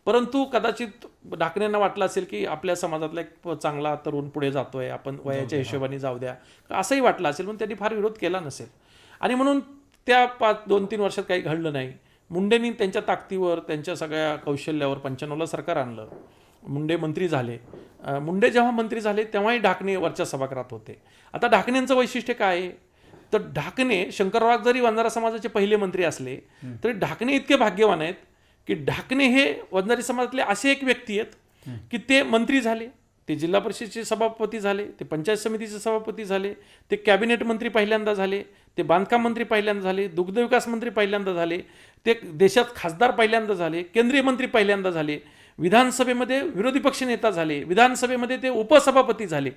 परंतु कदाचित ढाकणेंना वाटलं असेल की आपल्या समाजातला एक चांगला तरुण पुढे जातोय, आपण वयाच्या हिशोबाने जाऊ द्या, असंही वाटलं असेल, पण त्यांनी फार विरोध केला नसेल आणि म्हणून त्या 2-3 वर्षात काही घडलं नाही. मुंडेंनी त्यांच्या ताकदीवर, त्यांच्या सगळ्या कौशल्यावर 95ला सरकार आणलं. मुंडे मंत्री झाले. मुंडे जेव्हा मंत्री झाले तेव्हाही ढाकणे वरच्या सभागृहात होते. आता ढाकणेंचं वैशिष्ट्य काय आहे तर ढाकणे, शंकरराव जरी वंजारा समाजाचे पहिले मंत्री असले तरी ढाकणे इतके भाग्यवान आहेत की ढाकणे हे वंजारी समाजातले असे एक व्यक्ती आहेत की ते मंत्री झाले, ते जिल्हा परिषदेचे सभापती झाले, ते पंचायत समितीचे सभापती झाले, ते कॅबिनेट मंत्री पहिल्यांदा झाले, ते बांधकाम मंत्री पहिल्यांदा झाले, दुग्ध विकास मंत्री पहिल्यांदा झाले, ते देशात खासदार पहिल्यांदा झाले, केंद्रीय मंत्री पहिल्यांदा झाले, विधानसभेमध्ये विरोधी पक्ष नेता झाले, विधानसभेमध्ये ते उपसभापती झाले.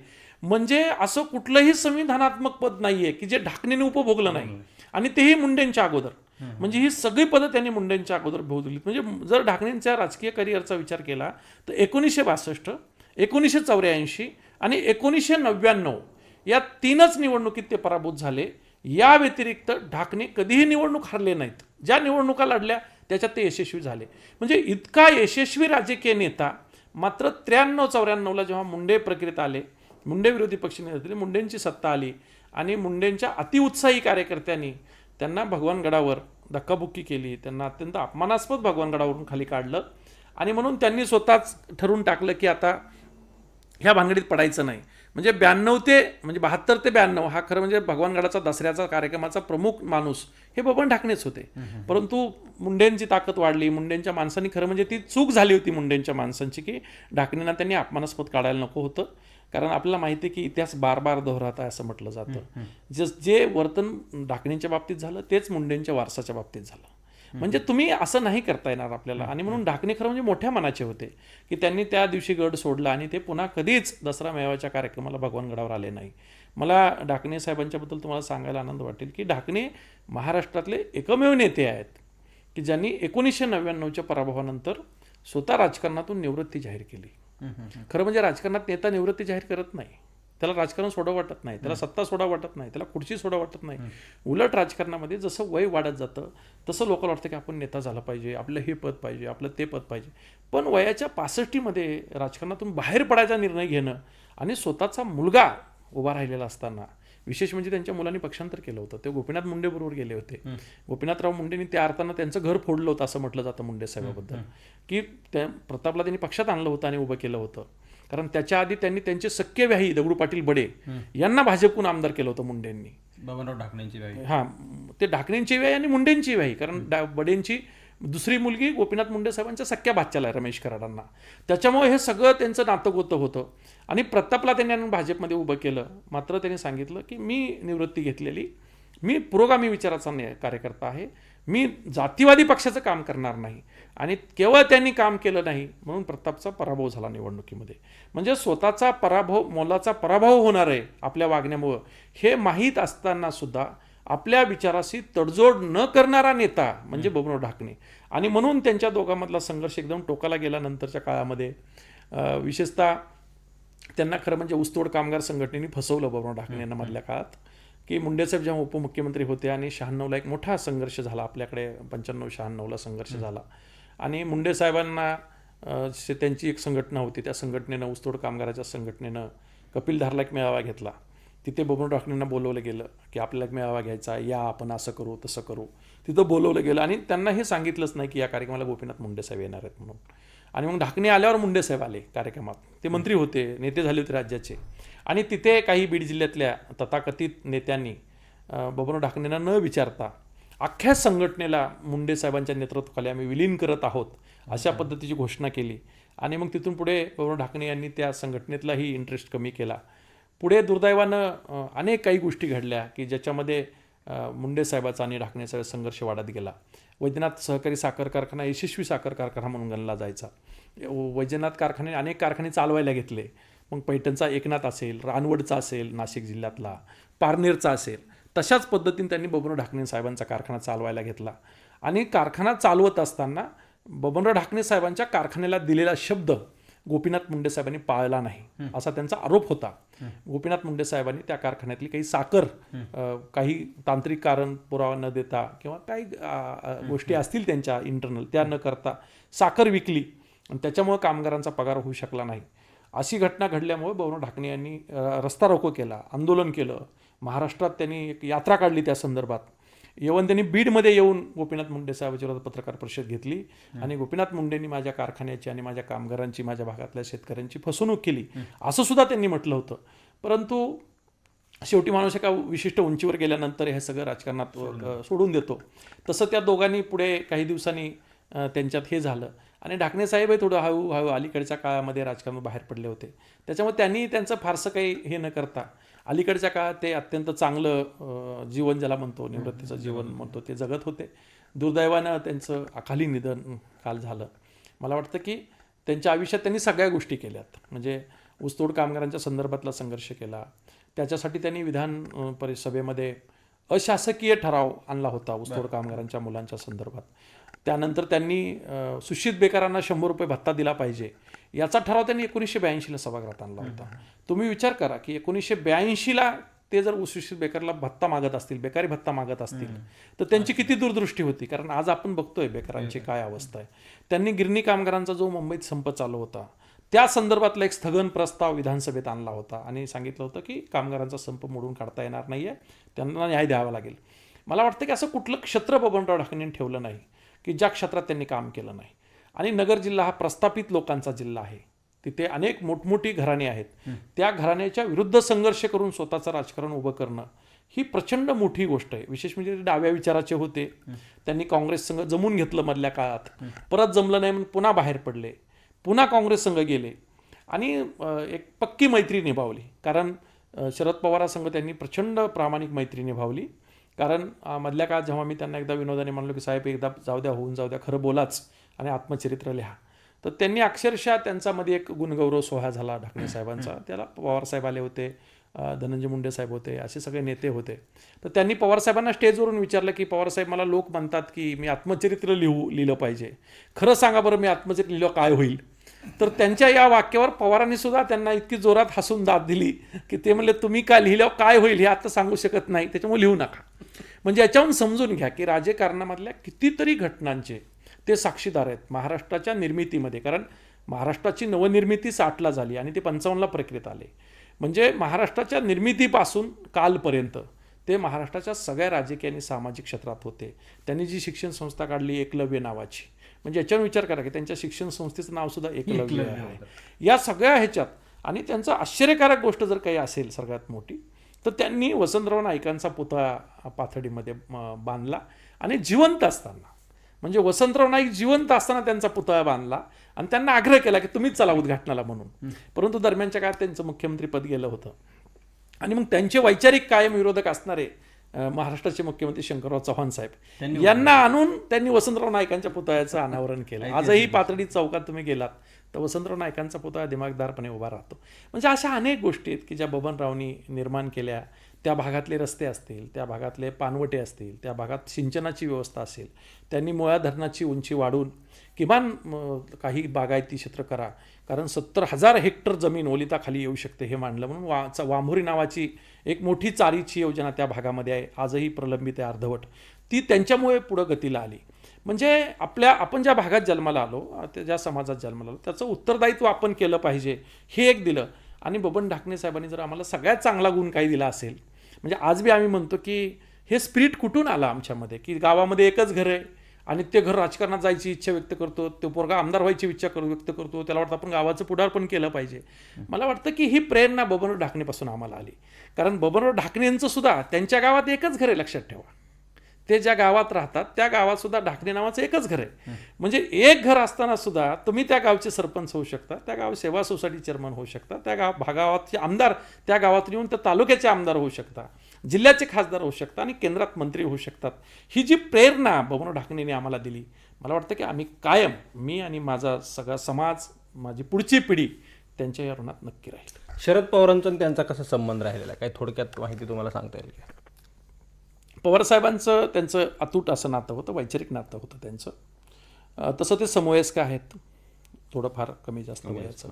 म्हणजे असं कुठलंही संविधानात्मक पद नाहीये की जे ढाकणेने उपभोगलं नाही आणि तेही मुंडेंच्या अगोदर. म्हणजे ही सगळी पदं त्यांनी मुंडेंच्या अगोदर भोगली. म्हणजे जर ढाकणेंच्या राजकीय करिअरचा विचार केला तर 1962, 1984 आणि 1999 या 3च निवडणुकीत ते पराभूत झाले. या व्यतिरिक्त ढाकणे कधीही निवडणूक हरले नाहीत. ज्या निवडणुका लढल्या त्याच्यात ते यशस्वी झाले. म्हणजे इतका यशस्वी राजकीय नेता मात्र 93-94ला जेव्हा मुंडे प्रक्रियेत आले, मुंडे विरोधी पक्षनेते, मुंडेंची सत्ता आली आणि मुंडेंच्या अतिउत्साही कार्यकर्त्यांनी त्यांना भगवानगडावर धक्काबुक्की केली, त्यांना अत्यंत अपमानास्पद भगवानगडावरून खाली काढलं आणि म्हणून त्यांनी स्वतःच ठरवून टाकलं की आता ह्या भानगडीत पडायचं नाही. म्हणजे 72 ते 92 हा खरं म्हणजे भगवानगडाचा दसऱ्याचा कार्यक्रमाचा प्रमुख माणूस हे बबन ढाकणेच होते. परंतु मुंडेंची ताकद वाढली, मुंडेंच्या माणसांनी खरं म्हणजे ती चूक झाली होती मुंडेंच्या माणसांची की ढाकणेंना त्यांनी अपमानास्पद काढायला नको होतं. कारण आपल्याला माहिती आहे की इतिहास बार बार दोहरात आहे असं म्हटलं जातं. जे वर्तन ढाकणेंच्या बाबतीत झालं तेच मुंडेंच्या वारसाच्या बाबतीत झालं. म्हणजे तुम्ही असं नाही करता येणार आपल्याला. आणि म्हणून ढाकणे खरं म्हणजे मोठ्या मनाचे होते की त्यांनी त्या दिवशी गड सोडला आणि ते पुन्हा कधीच दसरा मेवाच्या कार्यक्रमाला भगवानगडावर आले नाही. मला ढाकणे साहेबांच्याबद्दल तुम्हाला सांगायला आनंद वाटेल की ढाकणे महाराष्ट्रातले एकमेव नेते आहेत की ज्यांनी 1999च्या पराभवानंतर स्वतः राजकारणातून निवृत्ती जाहीर केली. खरं म्हणजे राजकारणात नेता निवृत्ती जाहीर करत नाही. त्याला राजकारण सोडा वाटत नाही, त्याला सत्ता सोडा वाटत नाही, त्याला खुर्ची सोडा वाटत नाही. उलट राजकारणामध्ये जसं वय वाढत जातं तसं लोकांना वाटतं की आपण नेता झाला पाहिजे, आपलं हे पद पाहिजे, आपलं ते पद पाहिजे. पण वयाच्या 65मध्ये राजकारणातून बाहेर पडायचा निर्णय घेणं आणि स्वतःचा मुलगा उभा राहिलेला असताना, विशेष म्हणजे त्यांच्या मुलांनी पक्षांतर केलं होतं, ते गोपीनाथ मुंडे बरोबर गेले होते. गोपीनाथराव मुंडेंनी त्या अर्थानं त्यांचं घर फोडलं होतं असं म्हटलं जातं मुंडे साहेबाबद्दल की त्या प्रतापला त्यांनी पक्षात आणलं होतं आणि उभं केलं होतं. कारण त्याच्या आधी त्यांनी त्यांचे सख्खे व्याही दगडू पाटील बडे यांना भाजपकडून आमदार केलं होतं मुंडेंनी. बबनराव ढाकणेंची व्याही. हां, ते ढाकणेंची व्याही आणि मुंडेंची व्याही. कारण बडेंची दुसरी मुलगी गोपीनाथ मुंडे साहेबांच्या सख्या भाच्याला आहे, रमेश कराडांना. त्याच्यामुळे हे सगळं त्यांचं नातं होतं. आणि प्रतापला त्यांनी आणून भाजपमध्ये उभं केलं. मात्र त्यांनी सांगितलं की मी निवृत्ती घेतलेली, मी पुरोगामी विचाराचा कार्यकर्ता आहे, मी जातीवादी पक्षाचं काम करणार नाही. आणि केवळ त्यांनी काम केलं नाही म्हणून प्रतापचा पराभव झाला निवडणुकीमध्ये. म्हणजे स्वतःचा पराभव, मोलाचा पराभव होणार आहे आपल्या वागण्यामुळं हे माहीत असताना सुद्धा आपल्या विचाराशी तडजोड न करणारा नेता म्हणजे बबनराव ढाकणे. आणि म्हणून त्यांच्या दोघांमधला संघर्ष एकदम टोकाला गेल्यानंतरच्या काळामध्ये विशेषतः त्यांना खरं म्हणजे ऊसतोड कामगार संघटनेने फसवलं बबनराव ढाकणेंना मधल्या काळात. की मुंडेसाहेब जेव्हा उपमुख्यमंत्री होते आणि 96ला एक मोठा संघर्ष झाला आपल्याकडे, 95-96ला संघर्ष झाला. आणि मुंडे साहेबांना त्यांची एक संघटना होती, त्या संघटनेनं, ऊसतोड कामगाराच्या संघटनेनं कपिलधारला एक मेळावा घेतला. तिथे बबनराव ढाकणेंना बोलवलं गेलं की आपल्याला एक मेळावा घ्यायचा, या आपण असं करू तसं करू. तिथं बोलवलं गेलं आणि त्यांना हे सांगितलंच नाही की या कार्यक्रमाला गोपीनाथ मुंडे साहेब येणार आहेत म्हणून. आणि मग ढाकणे आल्यावर मुंडे साहेब आले कार्यक्रमात. ते मंत्री होते, नेते झाले होते राज्याचे. आणि तिथे काही बीड जिल्ह्यातल्या तथाकथित नेत्यांनी बबनराव ढाकणेंना न विचारता अख्ख्या संघटनेला मुंडे साहेबांच्या नेतृत्वाखाली आम्ही विलीन करत आहोत अशा पद्धतीची घोषणा केली. आणि मग तिथून पुढे बबनराव ढाकणे यांनी त्या संघटनेतलाही इंटरेस्ट कमी केला. पुढे दुर्दैवानं अनेक काही गोष्टी घडल्या की ज्याच्यामध्ये मुंडे साहेबाचा आणि ढाकणेचा संघर्ष वाढत गेला. वैजनाथ सहकारी साखर कारखाना यशस्वी साखर कारखाना म्हणून गणला जायचा. वैजनाथ कारखाने अनेक कारखाने चालवायला घेतले. मग पैठणचा एकनाथ असेल, रानवडचा असेल नाशिक जिल्ह्यातला, पारनेरचा असेल, तशाच पद्धतीने त्यांनी बबनराव ढाकणे साहेबांचा कारखाना चालवायला घेतला. आणि कारखाना चालवत असताना बबनराव ढाकणे साहेबांच्या कारखान्याला दिलेला शब्द गोपीनाथ मुंडे साहेबांनी पाळला नाही असा त्यांचा आरोप होता. गोपीनाथ मुंडे साहेबांनी त्या कारखान्यातली काही साखर काही तांत्रिक कारण पुरावा न देता किंवा काही गोष्टी असतील त्यांच्या इंटरनल त्या न करता साखर विकली आणि त्याच्यामुळे कामगारांचा पगार होऊ शकला नाही. अशी घटना घडल्यामुळे बबनराव ढाकणे यांनी रस्ता रोको केला, आंदोलन केलं. महाराष्ट्रात त्यांनी एक यात्रा काढली त्या संदर्भात. त्यांनी बीडमध्ये येऊन गोपीनाथ मुंडे साहेबांच्या विरोधात पत्रकार परिषद घेतली. आणि गोपीनाथ मुंडेंनी माझ्या कारखान्याची आणि माझ्या कामगारांची, माझ्या भागातल्या शेतकऱ्यांची फसवणूक केली असं सुद्धा त्यांनी म्हटलं होतं. परंतु शेवटी माणूस एका विशिष्ट उंचीवर गेल्यानंतर हे सगळं राजकारणात सोडून देतो. तसं त्या दोघांनी पुढे काही दिवसांनी त्यांच्यात हे झालं. आणि ढाकणे साहेब हे थोडं हळूहळू अलीकडच्या काळामध्ये राजकारणात बाहेर पडले होते. त्याच्यामुळे त्यांनी त्यांचं फारसं काही हे न करता अलीकडच्या काळात ते अत्यंत चांगलं जीवन ज्याला म्हणतो, निवृत्तीचं जीवन म्हणतो, ते जगत होते. दुर्दैवानं त्यांचं अकाली निधन काल झालं. मला वाटतं की त्यांच्या आयुष्यात त्यांनी सगळ्या गोष्टी केल्यात. म्हणजे ऊसतोड कामगारांच्या संदर्भातला संघर्ष केला, त्याच्यासाठी त्यांनी विधान परिसभेमध्ये अशासकीय ठराव आणला होता ऊसतोड कामगारांच्या मुलांच्या संदर्भात. त्यानंतर त्यांनी सुशिक्षित बेकारांना 100 रुपये भत्ता दिला पाहिजे याचा ठराव त्यांनी 1982ला सभागृहात आणला होता. तुम्ही विचार करा की 1982ला ते जर सुशिक्षित बेकारला भत्ता मागत असतील, बेकारी भत्ता मागत असतील, तर त्यांची किती दूरदृष्टी होती. कारण आज आपण बघतोय बेकारांची काय अवस्था आहे. त्यांनी गिरणी कामगारांचा जो मुंबईत संप चालू होता त्या संदर्भातला एक स्थगन प्रस्ताव विधानसभेत आणला होता आणि सांगितलं होतं की कामगारांचा संप मोडून काढता येणार नाहीये, त्यांना न्याय द्यावा लागेल. मला वाटतं की असं कुठलं क्षेत्र बबनराव ढाकणेंनी ठेवलं नाही की ज्या क्षेत्रात त्यांनी काम केलं नाही. आणि नगर जिल्हा हा प्रस्थापित लोकांचा जिल्हा आहे. तिथे अनेक मोठमोठी घराणे आहेत. त्या घराण्याच्या विरुद्ध संघर्ष करून स्वतःचं राजकारण उभं करणं ही प्रचंड मोठी गोष्ट आहे. विशेष म्हणजे ते डाव्या विचाराचे होते. त्यांनी काँग्रेस संघ जमून घेतलं मधल्या काळात, परत जमलं नाही म्हणून पुन्हा बाहेर पडले, पुन्हा काँग्रेस संघ गेले आणि एक पक्की मैत्री निभावली. कारण शरद पवारांसंग त्यांनी प्रचंड प्रामाणिक मैत्री निभावली. कारण मधल्या काळात जेव्हा मी त्यांना एकदा विनोदाने म्हणलो की साहेब एकदा जाऊ द्या, होऊन जाऊ द्या, खरं बोलाच आणि आत्मचरित्र लिहा, तर त्यांनी अक्षरशः त्यांच्यामध्ये एक गुणगौरव सोहळा झाला ढाकणे साहेबांचा. त्याला पवारसाहेब आले होते, धनंजय मुंडे साहेब होते, असे सगळे नेते होते. तर त्यांनी पवारसाहेबांना स्टेजवरून विचारलं की पवारसाहेब, मला लोक म्हणतात की मी आत्मचरित्र लिहिलं पाहिजे, खरं सांगा बरं मी आत्मचरित्र लिहिलं काय होईल. तर त्यांच्या या वाक्यावर पवारांनी सुद्धा त्यांना इतकी जोरात हसून दाद दिली की ते म्हणले तुम्ही काय लिहिल्यावर काय होईल हे आता सांगू शकत नाही, त्याच्यामुळे लिहू नका. म्हणजे याच्याहून समजून घ्या की राजकारणामधल्या कितीतरी घटनांचे ते साक्षीदार आहेत महाराष्ट्राच्या निर्मितीमध्ये. कारण महाराष्ट्राची नवनिर्मिती 60ला झाली आणि ते 55ला प्रक्रियेत आले. म्हणजे महाराष्ट्राच्या निर्मितीपासून कालपर्यंत ते महाराष्ट्राच्या सगळ्या राजकीय आणि सामाजिक क्षेत्रात होते. त्यांनी जी शिक्षण संस्था काढली एकलव्य नावाची, म्हणजे याच्यावर विचार करा की त्यांच्या शिक्षण संस्थेचं नाव सुद्धा एकलव्य आहे. या सगळ्या ह्याच्यात आणि त्यांचं आश्चर्यकारक गोष्ट जर काही असेल सगळ्यात मोठी, तर त्यांनी वसंतराव नाईकांचा पुतळा पाथर्डीमध्ये बांधला आणि जिवंत असताना, म्हणजे वसंतराव नाईक जिवंत असताना त्यांचा पुतळा बांधला आणि त्यांना आग्रह केला की तुम्हीच चला उद्घाटनाला म्हणून. परंतु दरम्यानच्या काळात त्यांचं मुख्यमंत्रीपद गेलं होतं आणि मग त्यांचे वैचारिक कायम विरोधक असणारे महाराष्ट्राचे मुख्यमंत्री शंकरराव चव्हाण साहेब यांना आणून त्यांनी वसंतराव नाईकांच्या पुतळ्याचं अनावरण केलं. आजही पाथर्डी चौकात तुम्ही गेलात तर वसंतराव नाईकांचा पुतळा दिमागदारपणे उभा राहतो. म्हणजे अशा अनेक गोष्टी आहेत की ज्या बबनरावनी निर्माण केल्या. त्या भागातले रस्ते असतील, त्या भागातले पानवटे असतील, त्या भागात सिंचनाची व्यवस्था असेल, त्यांनी मुळा धरणाची उंची वाढून किमान काही बागायती क्षेत्र करा, कारण 70,000 हेक्टर जमीन ओलिताखाली येऊ शकते हे मांडलं म्हणून वांभोरी नावाची एक मोठी चारीची योजना त्या भागामध्ये आहे, आजही प्रलंबित आहे अर्धवट. ती त्यांच्यामुळे पुढं गतीला आली. म्हणजे आपण ज्या भागात जन्माला आलो, ज्या समाजात जन्माला आलो, त्याचं उत्तरदायित्व आपण केलं पाहिजे हे एक दिलं. आणि बबन ढाकणे साहेबांनी जर आम्हाला सगळ्यात चांगला गुण काही दिला असेल, म्हणजे आज बी आम्ही म्हणतो की हे स्पिरिट कुठून आलं आमच्यामध्ये, की गावामध्ये एकच घर आहे आणि ते घर राजकारणात जायची इच्छा व्यक्त करतो, तो पोरगा आमदार व्हायची इच्छा व्यक्त करतो, त्याला वाटतं आपण गावाचं पुढारपण केलं पाहिजे. मला वाटतं की ही प्रेरणा बबनराव ढाकणेपासून आम्हाला आली. कारण बबनराव ढाकणेंचं सुद्धा त्यांच्या गावात एकच घर आहे, लक्षात ठेवा. ते ज्या गावात राहतात त्या गावात सुद्धा ढाकणे नावाचं एकच घर आहे. म्हणजे एक घर असताना सुद्धा तुम्ही त्या गावचे सरपंच होऊ शकता, त्या गाव सेवा सोसायटी चेअरमन होऊ शकता, त्या गावाचे आमदार त्या गावात येऊन त्या तालुक्याचे आमदार होऊ शकता, जिल्ह्याचे खासदार होऊ शकता आणि केंद्रात मंत्री होऊ शकतात. ही जी प्रेरणा बबनराव ढाकणेंनी आम्हाला दिली, मला वाटतं की आम्ही कायम, मी आणि माझा सगळा समाज, माझी पुढची पिढी त्यांच्या या ऋणात नक्की राहील. शरद पवारांचा आणि त्यांचा कसा संबंध राहिलेला काही थोडक्यात माहिती तुम्हाला सांगता येईल का? पवारसाहेबांचं त्यांचं अतूट असं नातं होतं, वैचारिक नातं होतं त्यांचं. तसं ते समवयस्क आहेत, थोडंफार कमी जास्त वयाचं.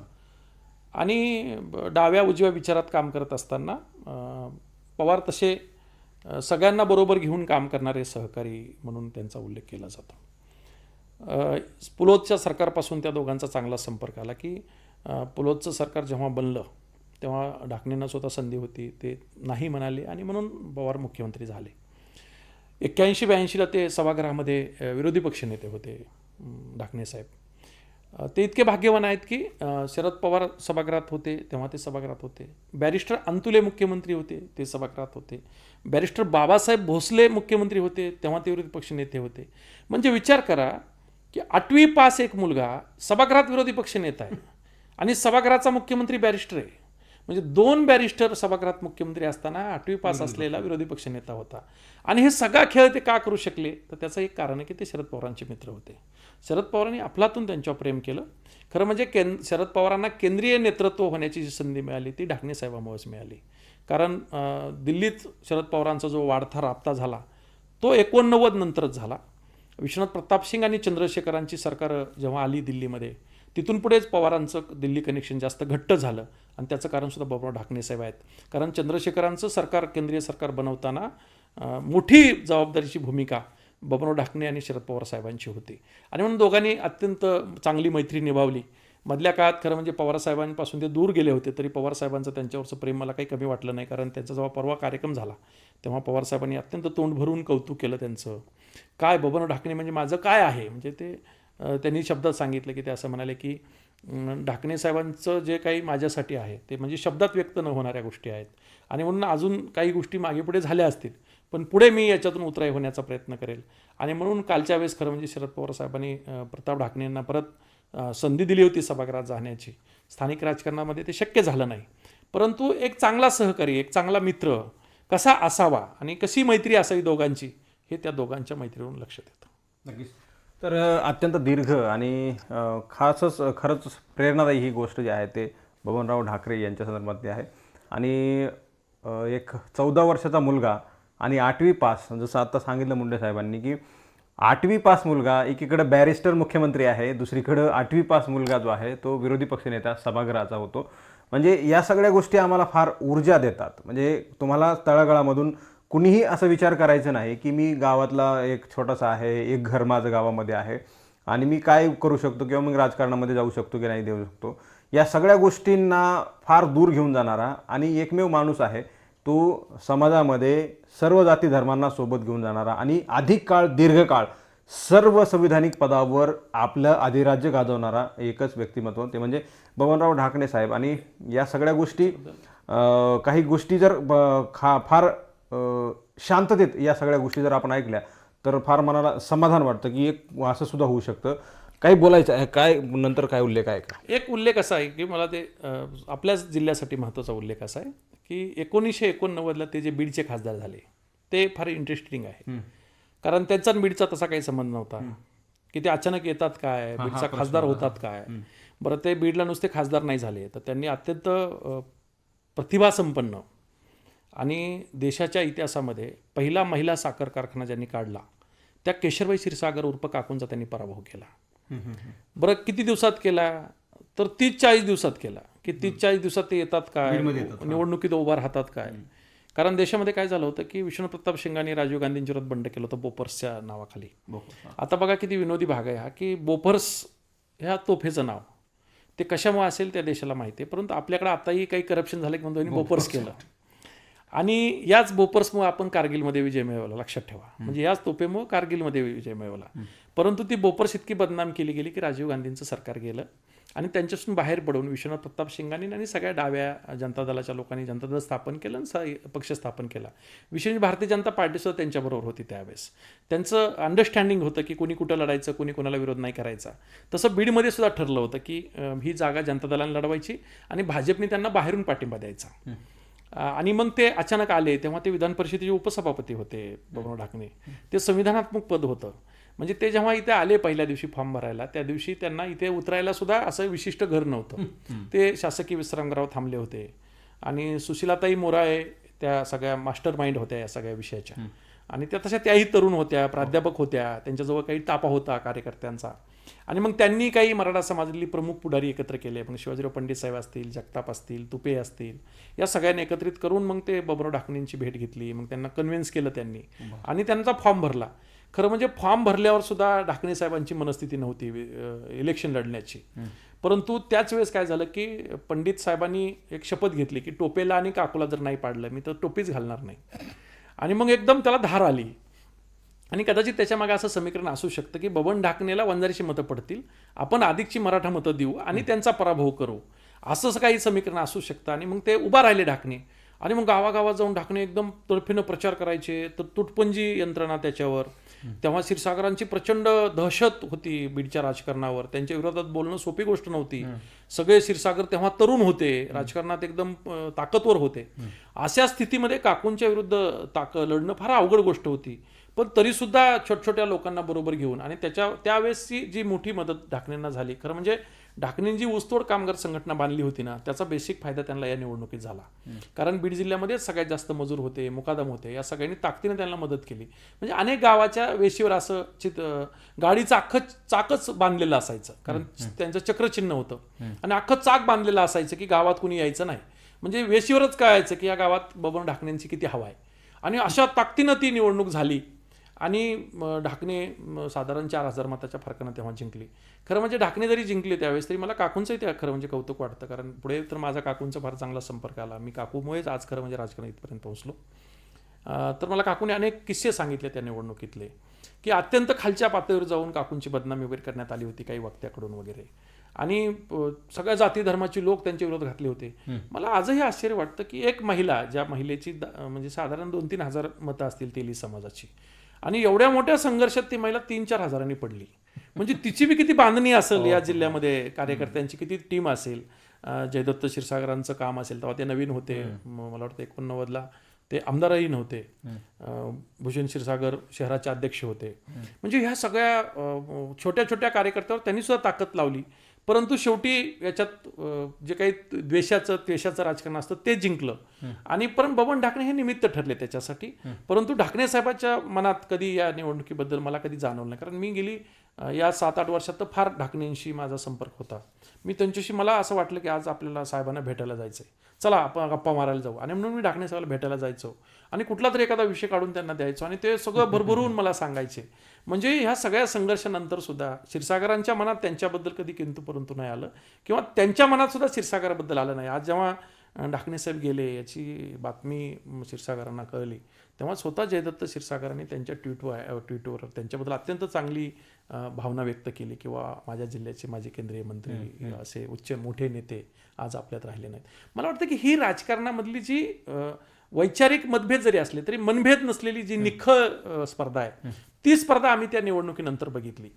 आणि डाव्या उजव्या विचारात काम करत असताना पवार तसे सगळ्यांना बरोबर घेऊन काम करणारे सहकारी म्हणून त्यांचा उल्लेख केला जातो. पुलोदच्या सरकारपासून त्या दोघांचा चांगला संपर्क आला की पुलोदचं सरकार जेव्हा बनलं तेव्हा ढाकणेंना स्वतः संधी होती, ते नाही म्हणाले आणि म्हणून पवार मुख्यमंत्री झाले. 81-82ला ते सभागृहामध्ये विरोधी पक्षनेते होते ढाकणे साहेब. ते इतके भाग्यवान आहेत की शरद पवार सभागृहात होते तेव्हा ते सभागृहात होते, बॅरिस्टर अंतुले मुख्यमंत्री होते ते सभागृहात होते, बॅरिस्टर बाबासाहेब भोसले मुख्यमंत्री होते तेव्हा ते विरोधी पक्षनेते होते. म्हणजे विचार करा की 8वी पास एक मुलगा सभागृहात विरोधी पक्षनेता आहे आणि सभागृहाचा मुख्यमंत्री बॅरिस्टर आहे. म्हणजे 2 बॅरिस्टर सभागृहात मुख्यमंत्री असताना 8वी पास असलेला विरोधी पक्षनेता होता. आणि हे सगळा खेळ ते का करू शकले, तर त्याचं एक कारण आहे की ते शरद पवारांचे मित्र होते. शरद पवारांनी अफलातून त्यांच्यावर प्रेम केलं. खरं म्हणजे शरद पवारांना केंद्रीय नेतृत्व होण्याची जी संधी मिळाली ती ढाकणे साहेबांमुळेच मिळाली. कारण दिल्लीत शरद पवारांचा जो वाढता राबता झाला तो 89 नंतरच झाला. विश्वनाथ प्रताप सिंग आणि चंद्रशेखरांची सरकार जेव्हा आली दिल्लीमध्ये, तिथून पुढेच पवारांचं दिल्ली कनेक्शन जास्त घट्ट झालं आणि त्याचं कारण सुद्धा बबनराव ढाकणे साहेब आहेत. कारण चंद्रशेखरांचं सरकार केंद्रीय सरकार बनवताना मोठी जबाबदारीची भूमिका बबनराव ढाकणे आणि शरद पवार साहेबांची होती आणि म्हणून दोघांनी अत्यंत चांगली मैत्री निभावली. मधल्या काळात खरं म्हणजे पवारसाहेबांपासून ते दूर गेले होते, तरी पवारसाहेबांचं त्यांच्यावरचं प्रेम मला काही कमी वाटलं नाही. कारण त्यांचा जेव्हा परवा कार्यक्रम झाला तेव्हा पवारसाहेबांनी अत्यंत तोंड भरून कौतुक केलं त्यांचं. काय बबनराव ढाकणे म्हणजे माझं काय आहे, म्हणजे ते त्यांनी शब्दात सांगितलं की ते असं म्हणाले की ढाकणे साहेबांचं जे काही माझ्यासाठी आहे ते म्हणजे शब्दात व्यक्त न होणाऱ्या गोष्टी आहेत आणि म्हणून अजून काही गोष्टी मागे पुढे झाल्या असतील, पण पुढे मी याच्यातून उतराई होण्याचा प्रयत्न करेल. आणि म्हणून कालच्या वेळेस खरं म्हणजे शरद पवार साहेबांनी प्रताप ढाकणे यांना परत संधी दिली होती सभागृहात जाण्याची. स्थानिक राजकारणामध्ये ते शक्य झालं नाही, परंतु एक चांगला सहकारी, एक चांगला मित्र कसा असावा आणि कशी मैत्री असावी दोघांची, हे त्या दोघांच्या मैत्रीवरून लक्षात येतं. नक्कीच. तर अत्यंत दीर्घ आणि खासच खरंच प्रेरणादायी ही गोष्ट जी आहे ते बबनराव ढाकरे यांच्या संदर्भातली आहे. आणि एक 14 वर्षाचा मुलगा आणि 8वी पास, जसं आता सांगितलं मुंडे साहेबांनी की 8वी पास मुलगा एकीकडे बॅरिस्टर मुख्यमंत्री आहे, दुसरीकडं 8वी पास मुलगा जो आहे तो विरोधी पक्षनेता सभागृहाचा होतो. म्हणजे या सगळ्या गोष्टी आम्हाला फार ऊर्जा देतात. म्हणजे तुम्हाला तळागाळामधून कुणीही असं विचार करायचं नाही की मी गावातला एक छोटासा आहे, एक घर माझं गावामध्ये आहे आणि मी काय करू शकतो किंवा मग राजकारणामध्ये जाऊ शकतो की नाही देऊ शकतो. या सगळ्या गोष्टींना फार दूर घेऊन जाणारा आणि एकमेव माणूस आहे तो समाजामध्ये सर्व जाती धर्मांना सोबत घेऊन जाणारा आणि अधिक काळ दीर्घकाळ सर्व संविधानिक पदावर आपलं अधिराज्य गाजवणारा एकच व्यक्तिमत्व ते म्हणजे बबनराव ढाकणे साहेब. आणि या सगळ्या गोष्टी काही गोष्टी जर फार शांततेत या सगळ्या गोष्टी जर आपण ऐकल्या तर फार मनाला समाधान वाटतं की एक असं सुद्धा होऊ शकतं. काही बोलायचं आहे काय, नंतर काय उल्लेख आहे का? एक उल्लेख असा आहे की मला ते आपल्याच जिल्ह्यासाठी महत्त्वाचा उल्लेख असा आहे की 1989ला ते जे बीडचे खासदार झाले ते फार इंटरेस्टिंग आहे. कारण त्यांचा बीडचा तसा काही संबंध नव्हता की ते अचानक येतात काय, बीडचा खासदार होतात काय. बरं, ते बीडला नुसते खासदार नाही झाले, तर त्यांनी अत्यंत प्रतिभासंपन्न आणि देशाच्या इतिहासामध्ये पहिला महिला साखर कारखाना ज्यांनी काढला त्या केशरबाई क्षीरसागर उर्फ काकूंचा त्यांनी पराभव केला. बरं, किती दिवसात केला, तर 30-40 दिवसात केला. की 30-40 दिवसात ते येतात काय, निवडणुकीत उभा राहतात काय. कारण देशामध्ये काय झालं होतं की विष्णू प्रताप सिंगांनी राजीव गांधींच्या विरोधात बंड केलं होतं बोफर्सच्या नावाखाली. आता बघा किती विनोदी भाग आहे हा की बोफर्स ह्या तोफेचं नाव ते कशामुळे असेल त्या देशाला माहिती आहे, परंतु आपल्याकडे आताही काही करप्शन झालं की म्हणतो बोफर्स केलं. आणि याच बोफर्समुळे आपण कारगिलमध्ये विजय मिळवला, लक्षात ठेवा. म्हणजे याच तोफेमुळे कारगिलमध्ये विजय मिळवला. परंतु ती बोफर्स इतकी बदनाम केली गेली की राजीव गांधींचं सरकार गेलं आणि त्यांच्यापासून बाहेर पडून विश्वनाथ प्रताप सिंगांनी आणि सगळ्या डाव्या जनता दलाच्या लोकांनी जनता दल स्थापन केलं आणि पक्ष स्थापन केला. विशेष भारतीय जनता पार्टीसुद्धा त्यांच्याबरोबर होती त्यावेळेस. त्यांचं अंडरस्टँडिंग होतं की कोणी कुठं लढायचं, कोणी कोणाला विरोध नाही करायचा. तसं बीडमध्ये सुद्धा ठरलं होतं की ही जागा जनता दलाने लढवायची आणि भाजपने त्यांना बाहेरून पाठिंबा द्यायचा. आणि मग ते अचानक आले तेव्हा ते विधान परिषदेचे उपसभापती होते बबनराव ढाकणे. ते संविधानात्मक पद होतं. म्हणजे ते जेव्हा इथे आले पहिल्या दिवशी फॉर्म भरायला, त्या दिवशी त्यांना इथे उतरायला सुद्धा असं विशिष्ट घर नव्हतं. ते शासकीय विश्रामगृहात थांबले होते आणि सुशीलाताई मोराळे त्या सगळ्या मास्टर माइंड होत्या या सगळ्या विषयाच्या. आणि त्या तशा त्याही तरुण होत्या, प्राध्यापक होत्या, त्यांच्याजवळ काही तापा होता कार्यकर्त्यांचा. आणि मग त्यांनी काही मराठा समाजातली प्रमुख पुढारी एकत्र केले. मग शिवाजीराव पंडित साहेब असतील, जगताप असतील, तुपे असतील, या सगळ्यांनी एकत्रित करून मग ते बबनराव ढाकणेंची भेट घेतली. मग त्यांना कन्व्हिन्स केलं त्यांनी आणि त्यांचा फॉर्म भरला. खरं म्हणजे फॉर्म भरल्यावर सुद्धा ढाकणे साहेबांची मनस्थिती नव्हती इलेक्शन लढण्याची. परंतु त्याच वेळेस काय झालं की पंडित साहेबांनी एक शपथ घेतली की टोपेला आणि काकूला जर नाही पाडलं मी तर टोपीच घालणार नाही. आणि मग एकदम त्याला धार आली. आणि कदाचित त्याच्या मागे असं समीकरण असू शकतं की बबन ढाकणेला वंजारीची मतं पडतील, आपण अधिकची मराठा मतं देऊ आणि त्यांचा पराभव करू, असं काही समीकरण असू शकतं. आणि मग ते उभा राहिले ढाकणे. आणि मग गावागावात जाऊन ढाकणे एकदम तडफीनं प्रचार करायचे. तर तुटपुंजी यंत्रणा त्याच्यावर. तेव्हा क्षीरसागरांची प्रचंड दहशत होती बीडच्या राजकारणावर. त्यांच्या विरोधात बोलणं सोपी गोष्ट नव्हती. सगळे क्षीरसागर तेव्हा तरुण होते, राजकारणात एकदम ताकदवर होते. अशा स्थितीमध्ये काकूंच्या विरुद्ध लढणं फार अवघड गोष्ट होती. पण तरीसुद्धा छोट्या लोकांना बरोबर घेऊन आणि त्यावेळेसची जी मोठी मदत ढाकणेंना झाली. खरं म्हणजे ढाकणेंनी जी ऊसतोड कामगार संघटना बांधली होती ना, त्याचा बेसिक फायदा त्यांना या निवडणुकीत झाला. कारण बीड जिल्ह्यामध्ये सगळ्यात जास्त मजूर होते, मुकादम होते, या सगळ्यांनी ताकदीने त्यांना मदत केली. म्हणजे अनेक गावाच्या वेशीवर असं गाडीचं अख्खं चाकच बांधलेलं असायचं, कारण त्यांचं चक्रचिन्ह होतं आणि अख्खं चाक बांधलेलं असायचं की गावात कुणी यायचं नाही. म्हणजे वेशीवरच कळायचं की या गावात बबन ढाकणेंची किती हवा आहे. आणि अशा ताकदीनं ती निवडणूक झाली आणि ढाकणे साधारण 4,000 मताच्या फरकानं तेव्हा जिंकली. खरं म्हणजे ढाकणे जरी जिंकले त्यावेळेस, तरी मला काकूंचंही त्या खरं म्हणजे कौतुक वाटतं, कारण पुढे तर माझा काकूंचा फार चांगला संपर्क आला. मी काकूमुळेच आज खरं म्हणजे राजकारण इथपर्यंत पोहोचलो. तर मला काकूने अनेक किस्से सांगितले त्या निवडणुकीतले, की अत्यंत खालच्या पातळीवर जाऊन काकूंची बदनामी वगैरे करण्यात आली होती काही वक्त्याकडून वगैरे, आणि सगळ्या जाती धर्माचे लोक त्यांच्या विरोधात घातले होते. मला आजही आश्चर्य वाटतं की एक महिला, ज्या महिलेची म्हणजे साधारण 2-3 हजार मतं असतील तेली समाजाची, आणि एवढ्या मोठ्या संघर्षात ती महिला 3-4 हजारांनी पडली. म्हणजे तिची बी किती बांधणी असेल या जिल्ह्यामध्ये, कार्यकर्त्यांची किती टीम असेल. जयदत्त क्षीरसागरांचं काम असेल तेव्हा ते नवीन होते, मला वाटतं 89ला ते आमदारही नव्हते. भूषण क्षीरसागर शहराचे अध्यक्ष होते. म्हणजे ह्या सगळ्या छोट्या छोट्या कार्यकर्त्यावर त्यांनी सुद्धा ताकद लावली. परंतु शेवटी याच्यात जे काही द्वेषाचं राजकारण असतं ते जिंकलं. आणि पण बबन ढाकणे हे निमित्त ठरले त्याच्यासाठी. परंतु ढाकणे साहेबांच्या मनात कधी या निवडणुकीबद्दल मला कधी जाणवलं नाही, कारण मी गेली या 7-8 वर्षात तर फार ढाकणेंशी माझा संपर्क होता. मी त्यांच्याशी, मला असं वाटलं की आज आपल्याला साहेबांना भेटायला जायचं आहे, चला आपण गप्पा मारायला जाऊ. आणि म्हणून मी ढाकणे साहेबाला भेटायला जायचो आणि कुठला तरी एखादा विषय काढून त्यांना द्यायचो आणि ते सगळं भरभरून मला सांगायचे. म्हणजे ह्या सगळ्या संघर्षानंतर सुद्धा क्षीरसागरांच्या मनात त्यांच्याबद्दल कधी किंतु परंतु नाही आलं, किंवा त्यांच्या मनात सुद्धा क्षीरसागराबद्दल आलं नाही. आज जेव्हा ढाकणे साहेब गेले याची बातमी क्षीरसागरांना कळली, तेव्हा स्वतः जयदत्त क्षीरसागरांनी त्यांच्या ट्विटवर त्यांच्याबद्दल अत्यंत चांगली भावना व्यक्त केली, किंवा माझ्या जिल्ह्याचे माजी केंद्रीय मंत्री असे उच्च मोठे नेते आज आपल्यात राहिले नाहीत. मला वाटतं की ही राजकारणामधली जी वैचारिक मतभेद जरी असले तरी मनभेद नसलेली जी निखळ स्पर्धा आहे, ती स्पर्धा आम्ही त्या निवडणुकीनंतर बघितली.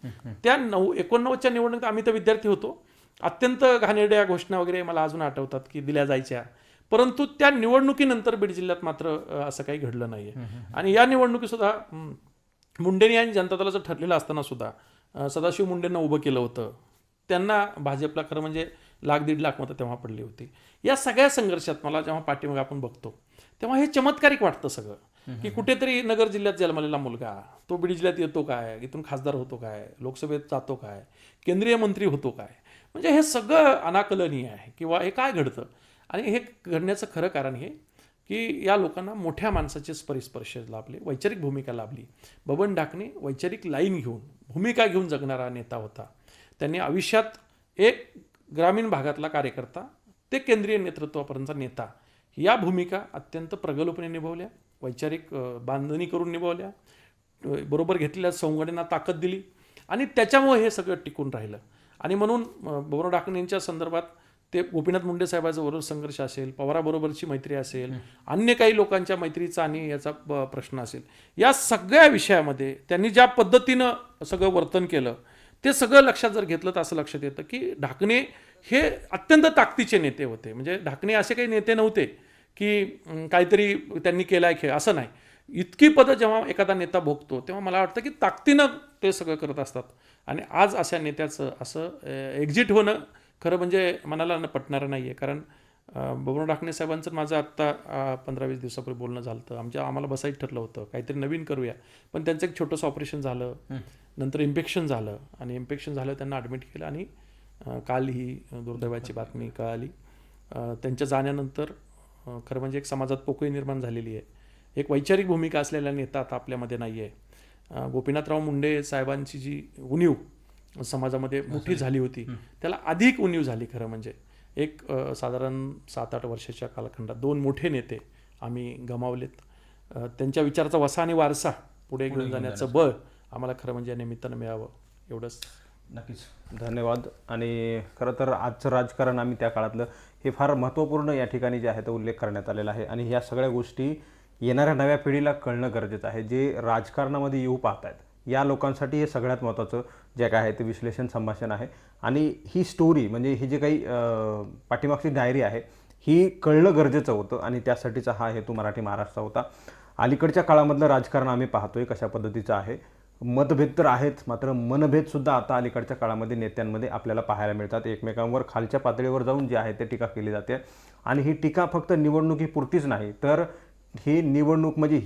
त्या 89च्या निवडणुकीत आम्ही तर विद्यार्थी होतो, अत्यंत घाणेरड्या घोषणा वगैरे मला अजून आठवतात की दिल्या जायच्या. परंतु त्या निवडणुकीनंतर बीड जिल्ह्यात मात्र असं काही घडलं नाहीये. आणि या निवडणुकीत सुद्धा मुंडेंनी आणि जनता दलाचं ठरलेलं असताना सुद्धा सदाशिव मुंडेंना उभं केलं होतं. त्यांना भाजपला खरं म्हणजे 1-1.5 लाख मतं तेव्हा पडली होती. या सगळ्या संघर्षात मला जेव्हा पाठीमागे आपण बघतो तेव्हा हे चमत्कारिक वाटतं सगळं, की कुठेतरी नगर जिल्ह्यात जन्मलेला मुलगा तो बीड जिल्ह्यात येतो काय, इथून खासदार होतो काय, लोकसभेत जातो काय, केंद्रीय मंत्री होतो काय. म्हणजे हे सगळं अनाकलनीय आहे, किंवा हे काय घडतं. आणि हे घडण्याचं खरं कारण हे की या लोकांना मोठ्या माणसाचे परिस्पर्श लाभले, वैचारिक भूमिका लाभली. बबन ढाकणे वैचारिक लाईन घेऊन, भूमिका घेऊन जगणारा नेता होता. त्यांनी आयुष्यात एक ग्रामीण भागातला कार्यकर्ता ते केंद्रीय नेतृत्वापर्यंतचा नेता, या भूमिका अत्यंत प्रगल्भपणे निभावल्या, वैचारिक बांधणी करून निभावल्या, बरोबर घेतलेल्या संघटनेला ताकद दिली, आणि त्याच्यामुळे हे सगळं टिकून राहिलं. आणि म्हणून बबन ढाकणेंच्या संदर्भात ते गोपीनाथ मुंडे साहेबांचा बरोबर संघर्ष असेल, पवाराबरोबरची मैत्री असेल, अन्य काही लोकांच्या मैत्रीचा आणि याचा प्रश्न असेल, या सगळ्या विषयामध्ये त्यांनी ज्या पद्धतीनं सगळं वर्तन केलं ते सगळं लक्षात जर घेतलं तर असं लक्षात येतं की ढाकणे हे अत्यंत ताकदीचे नेते होते. म्हणजे ढाकणे असे काही नेते नव्हते की काहीतरी त्यांनी केलाय खेळ, असं नाही. इतकी पदं जेव्हा एखादा नेता भोगतो तेव्हा मला वाटतं की ताकदीनं ते सगळं करत असतात. आणि आज अशा नेत्याचं असं एक्झिट होणं खरं म्हणजे मनाला पटणारं नाही आहे. कारण बबन ढाकणे साहेबांचं माझं आत्ता 15-20 दिवसापूर्वी बोलणं झालं होतं. आम्हाला बसायचं ठरलं होतं काहीतरी नवीन करूया, पण त्यांचं एक छोटंसं ऑपरेशन झालं, नंतर इन्फेक्शन झालं, आणि इन्फेक्शन झालं त्यांना ॲडमिट केलं, आणि काल ही दुर्दैवाची बातमी कळाली. त्यांच्या जाण्यानंतर खरं म्हणजे एक समाजात पोकळी निर्माण झालेली आहे. एक वैचारिक भूमिका असलेला नेता आता आपल्यामध्ये नाही आहे. गोपीनाथराव मुंडे साहेबांची जी उणीव समाजामध्ये मोठी झाली होती, त्याला अधिक उणीव झाली. खरं म्हणजे एक साधारण 7-8 वर्षाच्या कालखंडात 2 मोठे नेते आम्ही गमावलेत. त्यांच्या विचाराचा वसा आणि वारसा पुढे घेऊन जाण्याचं बळ आम्हाला खरं म्हणजे या निमित्तानं मिळावं, एवढंच. नक्कीच, धन्यवाद. आणि खरं तर आजचं राजकारण आम्ही त्या काळातलं हे फार महत्त्वपूर्ण या ठिकाणी जे आहे तो उल्लेख करण्यात आलेला आहे. आणि ह्या सगळ्या गोष्टी येणाऱ्या नव्या पिढीला कळणं गरजेचं आहे. जे राजकारणामध्ये येऊ पाहत आहेत या लोकांसाठी हे सगळ्यात महत्त्वाचं जे काय आहे ते विश्लेषण, संभाषण आहे. आणि ही स्टोरी म्हणजे ही जे काही पाठीमागची डायरी आहे ही कळणं गरजेचं होतं, आणि त्यासाठीचा हा हेतू मराठी महाराष्ट्र होता. अलीकडच्या काळामधलं राजकारण आम्ही पाहतोय कशा पद्धतीचं आहे. मतभेद तर आहेत, मात्र मनभेदसुद्धा आता अलीकडच्या काळामध्ये नेत्यांमध्ये आपल्याला पाहायला मिळतात. एकमेकांवर खालच्या पातळीवर जाऊन जे आहे ते टीका केली जाते आणि ही टीका फक्त निवडणुकीपुरतीच नाही, तर ही निवडणूक म्हणजे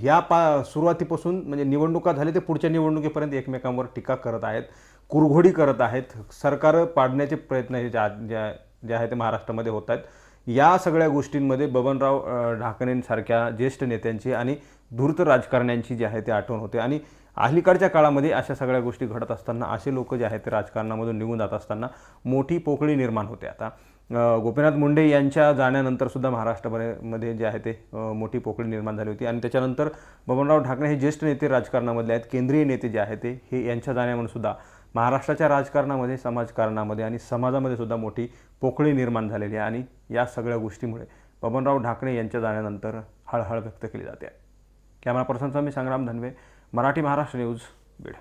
सुरुवातीपासून म्हणजे निवडणुका झाल्या ते पुढच्या निवडणुकीपर्यंत एकमेकांवर टीका करत आहेत, कुरघोडी करत आहेत, सरकार पाडण्याचे प्रयत्न हे जे आहे ते महाराष्ट्रामध्ये होत आहेत. या सगळ्या गोष्टींमध्ये बबनराव ढाकणेंसारख्या ज्येष्ठ नेत्यांची आणि धूर्त राजकारण्यांची जी आहे ते आठवण होते आणि अलीकडच्या काळामध्ये अशा सगळ्या गोष्टी घडत असताना असे लोक जे आहेत ते राजकारणामधून निघून जात असताना मोठी पोकळी निर्माण होते. आता गोपीनाथ मुंडे यांच्या जाण्यानंतर सुद्धा महाराष्ट्रामध्ये जे आहे ते मोठी पोकळी निर्माण झाली होती आणि त्याच्यानंतर बबनराव ढाकणे हे ज्येष्ठ नेते राजकारणामधले आहेत, केंद्रीय नेते जे आहेत ते हे यांच्या जाण्यामुळे सुद्धा महाराष्ट्राच्या राजकारणामध्ये, समाजकारणामध्ये आणि समाजामध्ये सुद्धा मोठी पोकळी निर्माण झालेली आहे आणि या सगळ्या गोष्टीमुळे बबनराव ढाकणे यांच्या जाण्यानंतर हळहळ व्यक्त केली जाते. कॅमेरा पर्सनचा मी संग्राम धनवे, मराठी महाराष्ट्र न्यूज, बीड.